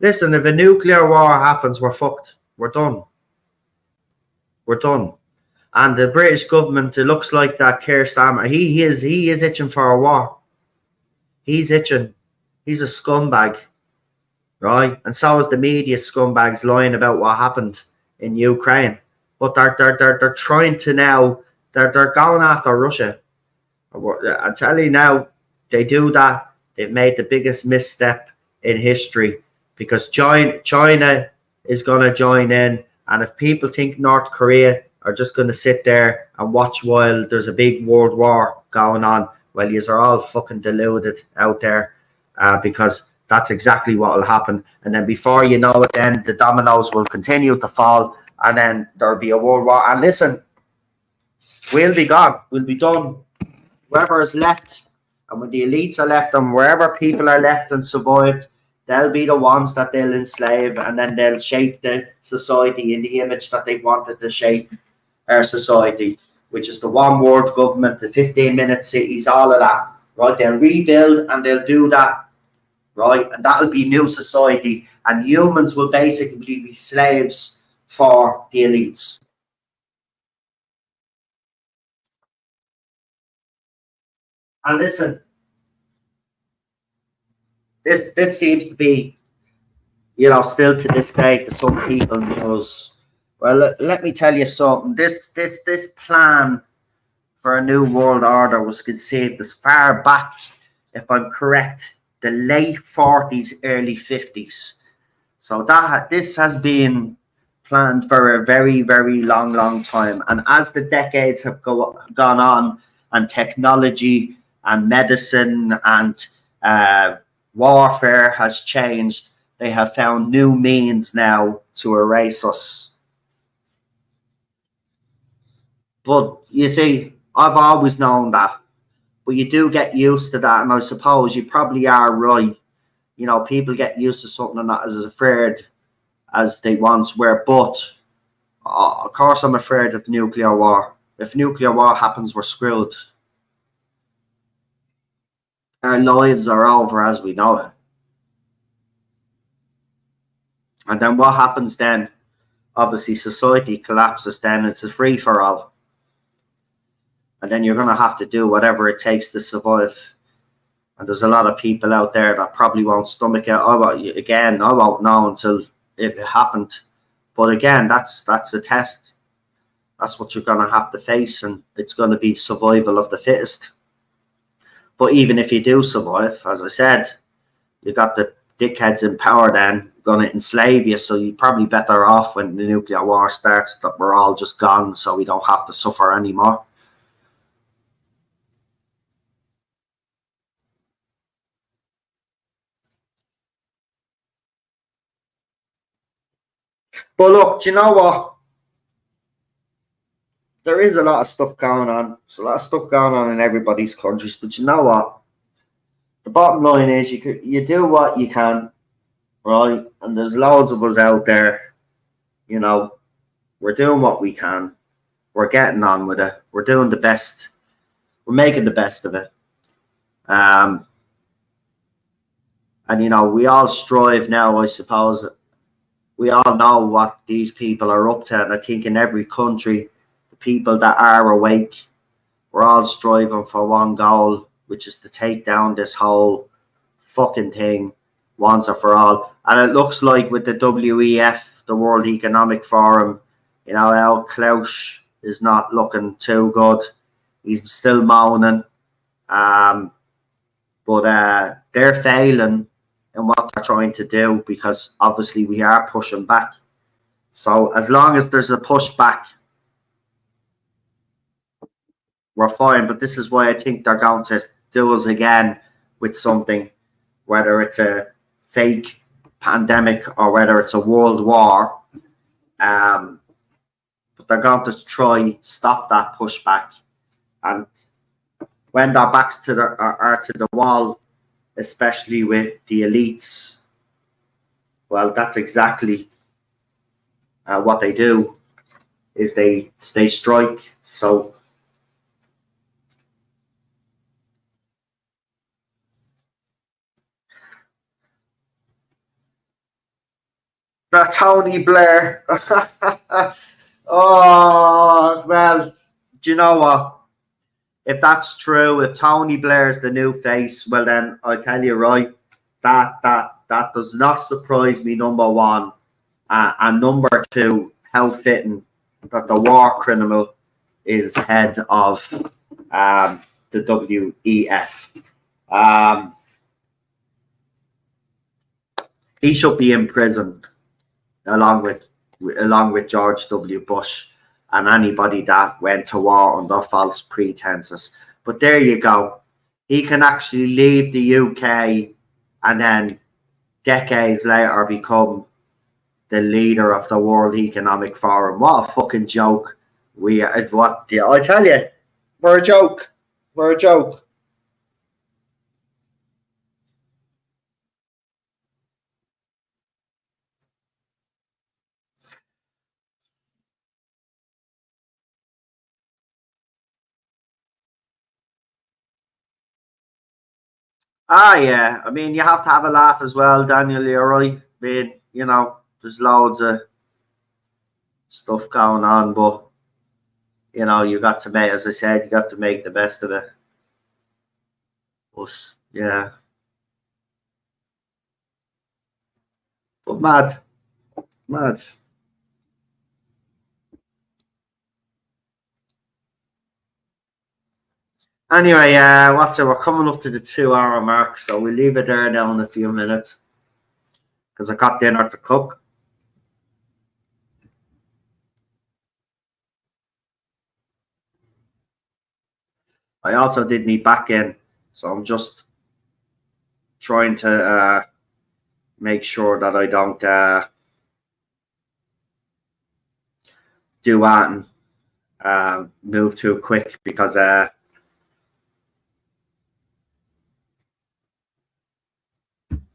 Listen, if a nuclear war happens, we're fucked. We're done. And the British government, it looks like that Keir Starmer, he is itching for a war. He's itching. He's a scumbag, right? And so is the media scumbags lying about what happened in Ukraine. But they're trying to now. They're going after Russia. I tell you now, they do that. They've made the biggest misstep in history because China is going to join in. And if people think North Korea are just going to sit there and watch while there's a big world war going on, well, yous are all fucking deluded out there because that's exactly what will happen. And then before you know it, then the dominoes will continue to fall and then there'll be a world war. And listen, we'll be gone. We'll be done. Whoever is left, and when the elites are left and wherever people are left and survived, they'll be the ones that they'll enslave and then they'll shape the society in the image that they wanted to shape our society, which is the one world government, the 15-minute cities, all of that, right? They'll rebuild and they'll do that, right? And that'll be new society and humans will basically be slaves for the elites. And listen, this seems to be, still to this day, to some people knows. Well, let me tell you something. This plan for a new world order was conceived as far back, if I'm correct, the late 40s, early 50s. So this has been planned for a very, very long time. And as the decades have gone on, and technology and medicine and warfare has changed, they have found new means now to erase us. But you see, I've always known that. But you do get used to that, and I suppose you probably are right. People get used to something and not as afraid as they once were. But of course, I'm afraid of nuclear war. If nuclear war happens, we're screwed. Our lives are over as we know it. And then what happens then? Obviously, society collapses then. It's a free-for-all. And then you're going to have to do whatever it takes to survive. And there's a lot of people out there that probably won't stomach it. I won't know until it happened. But again, that's a test. That's what you're going to have to face. And it's going to be survival of the fittest. But even if you do survive, as I said, you got the dickheads in power then going to enslave you. So you're probably better off when the nuclear war starts that we're all just gone so we don't have to suffer anymore. But look, do you know what? There is a lot of stuff going on. There's a lot of stuff going on in everybody's countries. But you know what? The bottom line is you do what you can, right? And there's loads of us out there, We're doing what we can. We're getting on with it. We're doing the best. We're making the best of it. And you know, we all strive now, I suppose. We all know what these people are up to, and I think in every country, the people that are awake, we're all striving for one goal, which is to take down this whole fucking thing once and for all. And it looks like with the WEF, the World Economic Forum, you know, El Klaus is not looking too good. He's still moaning. But they're failing in what they're trying to do, because obviously we are pushing back. So as long as there's a pushback, we're fine. But this is why I think they're going to do us again with something, whether it's a fake pandemic or whether it's a world war. But they're going to try stop that pushback. And when their backs to are to the wall, especially with the elites, well, that's exactly what they do, is they strike. So that Tony Blair. Oh, well, do you know what? If that's true, if Tony Blair is the new face, well then I tell you right, that does not surprise me. Number one, and number two, how fitting that the war criminal is head of the WEF. He should be in prison along with George W. Bush and anybody that went to war under false pretenses. But there you go. He can actually leave the UK and then decades later become the leader of the World Economic Forum. What a fucking joke. I tell you, we're a joke. We're a joke. Yeah. I mean, you have to have a laugh as well, Daniel. You're right. I mean, you know, there's loads of stuff going on, but you know, you got to make, as I said, you got to make the best of it. But yeah, but mad. Anyway, we're coming up to the 2 hour mark, so we'll leave it there now in a few minutes because I got dinner to cook. I also did me back in, so I'm just trying to make sure that I don't do that and move too quick, because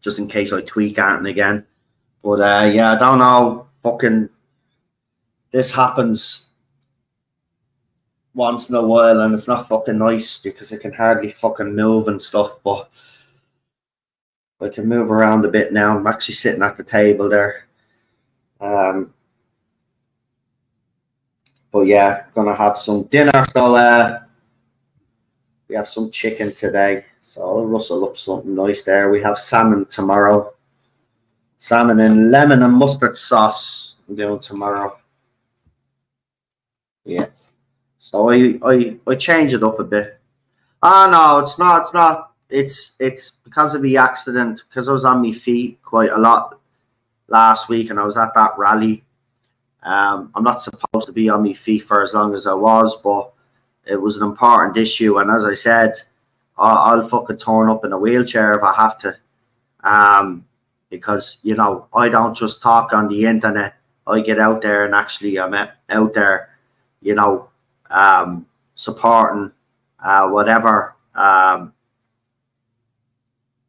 just in case I tweak Anton again. But yeah, I don't know. Fucking this happens once in a while, and it's not fucking nice because I can hardly fucking move and stuff. But I can move around a bit now. I'm actually sitting at the table there. But yeah, gonna have some dinner. So we have some chicken today. So I'll rustle up something nice there. We have salmon tomorrow. Salmon in lemon and mustard sauce I'm doing tomorrow. Yeah. So I change it up a bit. No, it's not. It's because of the accident, because I was on my feet quite a lot last week and I was at that rally. I'm not supposed to be on my feet for as long as I was, but it was an important issue. And as I said, I'll fucking turn up in a wheelchair if I have to. Because, you know, I don't just talk on the internet. I get out there and actually I'm out there, you know, supporting whatever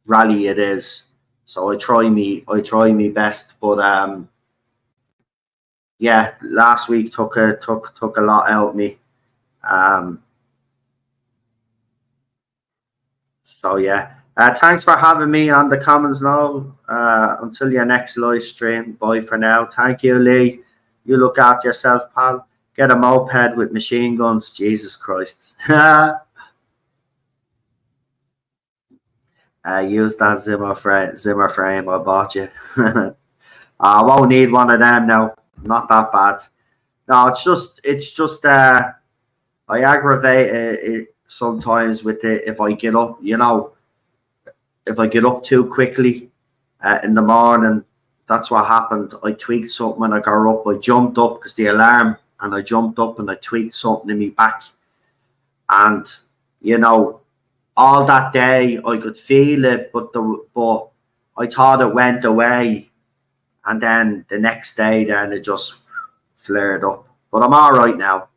rally it is. So I try me best, but yeah, last week took a lot out of me. So yeah. Thanks for having me on the Commons now. Until your next live stream. Bye for now. Thank you, Lee. You look after yourself, pal. Get a moped with machine guns. Jesus Christ. Use that Zimmer frame I bought you. I won't need one of them now. Not that bad. No, it's just I aggravate it sometimes with it if I get up, if I get up too quickly in the morning. That's what happened. I tweaked something when I got up. I jumped up because the alarm, and I jumped up and I tweaked something in my back. And all that day I could feel it, but I thought it went away, and then the next day, then it just flared up. But I'm all right now.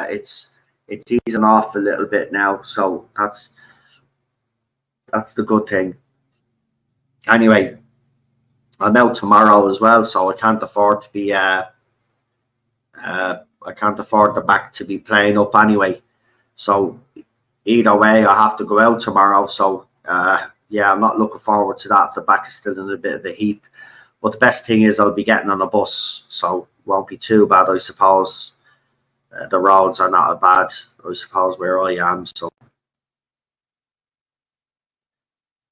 It's easing off a little bit now, so that's the good thing. Anyway, I'm out tomorrow as well, so I can't afford to be I can't afford the back to be playing up anyway. So either way, I have to go out tomorrow. So yeah, I'm not looking forward to that. The back is still in a bit of a heap. But the best thing is I'll be getting on a bus, so it won't be too bad, I suppose. The roads are not bad, I suppose, where I am. So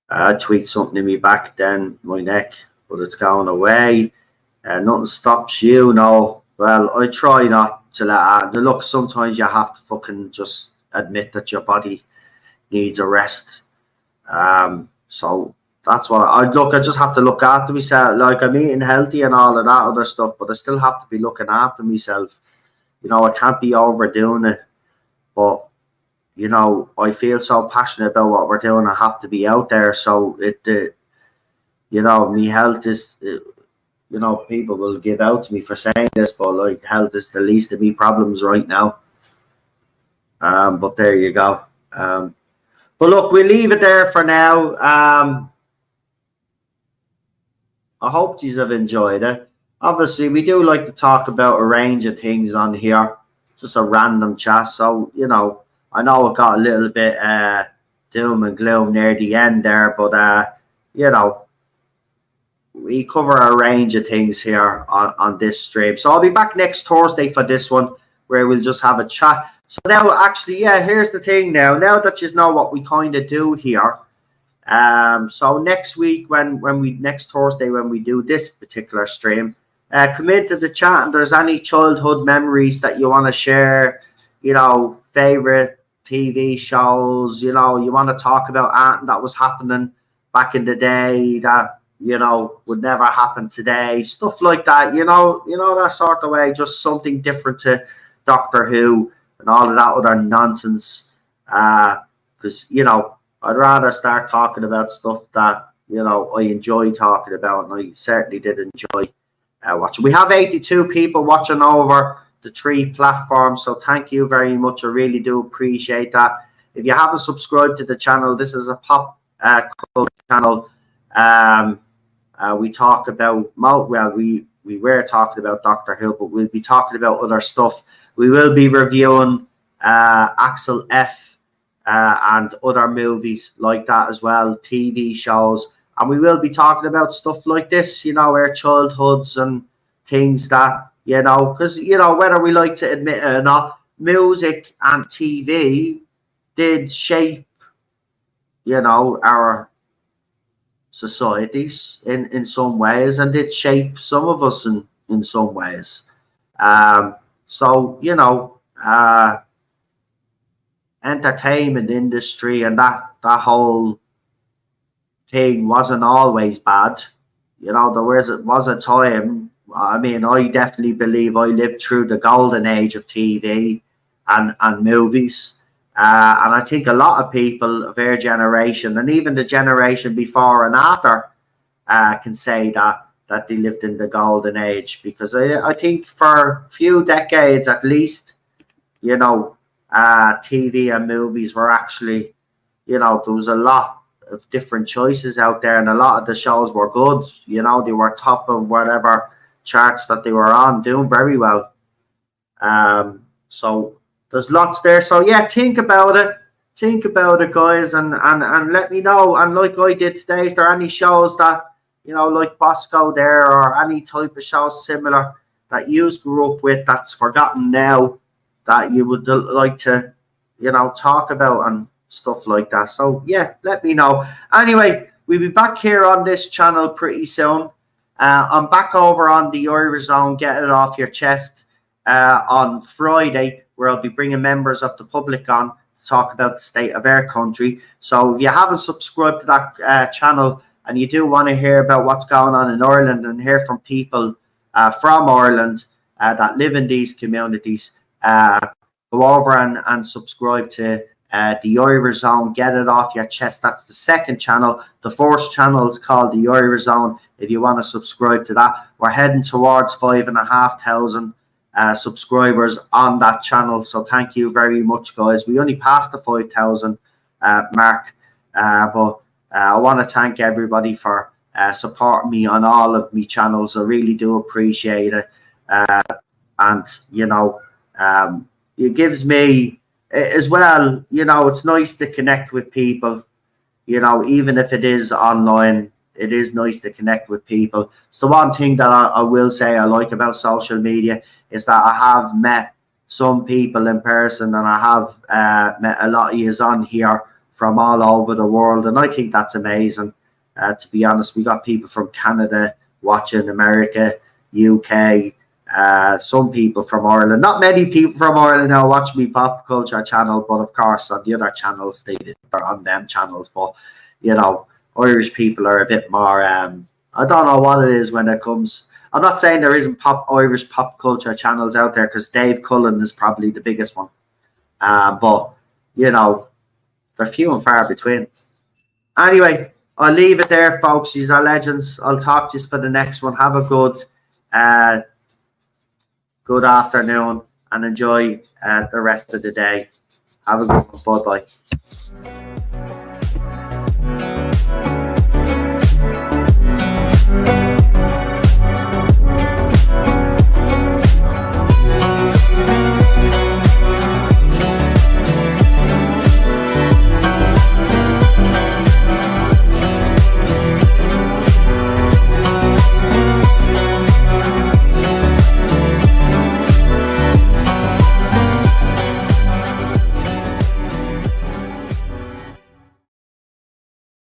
I tweaked something in my back, then my neck, but it's going away. Nothing stops you, no. Well, I try not to let out. Look, sometimes you have to fucking just admit that your body needs a rest. So that's what I just have to look after myself. Like, I'm eating healthy and all of that other stuff, but I still have to be looking after myself. I can't be overdoing it. But I feel so passionate about what we're doing. I have to be out there. So my health is, people will give out to me for saying this, but like, health is the least of me problems right now. But there you go. But look, we'll leave it there for now. I hope you have enjoyed it. Obviously, we do like to talk about a range of things on here. Just a random chat. So, I know it got a little bit doom and gloom near the end there, but we cover a range of things here on this stream. So I'll be back next Thursday for this one, where we'll just have a chat. So now, actually, yeah, here's the thing now. Now that you know what we kind of do here, so next week, next Thursday, when we do this particular stream, come into the chat, and there's any childhood memories that you want to share, favorite TV shows, you want to talk about anything that was happening back in the day that, would never happen today, stuff like that, that sort of way, just something different to Doctor Who and all of that other nonsense. Because, I'd rather start talking about stuff that, I enjoy talking about, and I certainly did enjoy watching. We have 82 people watching over the 3 platforms, so thank you very much. I really do appreciate that. If you haven't subscribed to the channel, this is a pop culture channel. We talk about, we were talking about Doctor Who, but we'll be talking about other stuff. We will be reviewing Axel F and other movies like that as well, TV shows. And we will be talking about stuff like this, our childhoods and things that, because, whether we like to admit it or not, music and TV did shape, our societies in some ways, and did shape some of us in some ways. So, entertainment industry and that whole thing wasn't always bad. There was a time, I definitely believe I lived through the golden age of TV and movies. And I think a lot of people of our generation, and even the generation before and after, can say that they lived in the golden age, because I think for a few decades at least, TV and movies were actually, there was a lot of different choices out there, and a lot of the shows were good. They were top of whatever charts that they were on, doing very well. So there's lots there. So yeah, think about it. Think about it, guys, and let me know. And like I did today, is there any shows that, you know, like Bosco there, or any type of show similar that you grew up with that's forgotten now that you would like to, you know, talk about and stuff like that? So yeah, let me know. Anyway, we'll be back here on this channel pretty soon. I'm back over on the Irish Zone, Get It Off Your Chest, on Friday, where I'll be bringing members of the public on to talk about the state of our country. So if you haven't subscribed to that channel and you do want to hear about what's going on in Ireland and hear from people from Ireland that live in these communities, go over and subscribe to the Irish Zone, Get It Off Your Chest. That's the second channel. The first channel is called the Irish Zone. If you want to subscribe to that, we're heading towards 5,500 subscribers on that channel. So thank you very much, guys. We only passed the 5,000 mark, but I want to thank everybody for supporting me on all of my channels. I really do appreciate it. And, you know, it gives me as well, you know, it's nice to connect with people, you know, even if it is online. It is nice to connect with people. It's the one thing that I will say I like about social media is that I have met some people in person, and I have met a lot of you on here from all over the world, and I think that's amazing. To be honest, we got people from Canada watching, America, UK, some people from Ireland. Not many people from Ireland now watch me Pop Culture channel, but of course on the other channels they are on them channels. But you know, Irish people are a bit more. I don't know what it is when it comes. I'm not saying there isn't Irish pop culture channels out there, because Dave Cullen is probably the biggest one. But you know, they're few and far between. Anyway, I'll leave it there, folks. These are legends. I'll talk to you for the next one. Have a good afternoon and enjoy the rest of the day. Have a good one. Bye bye.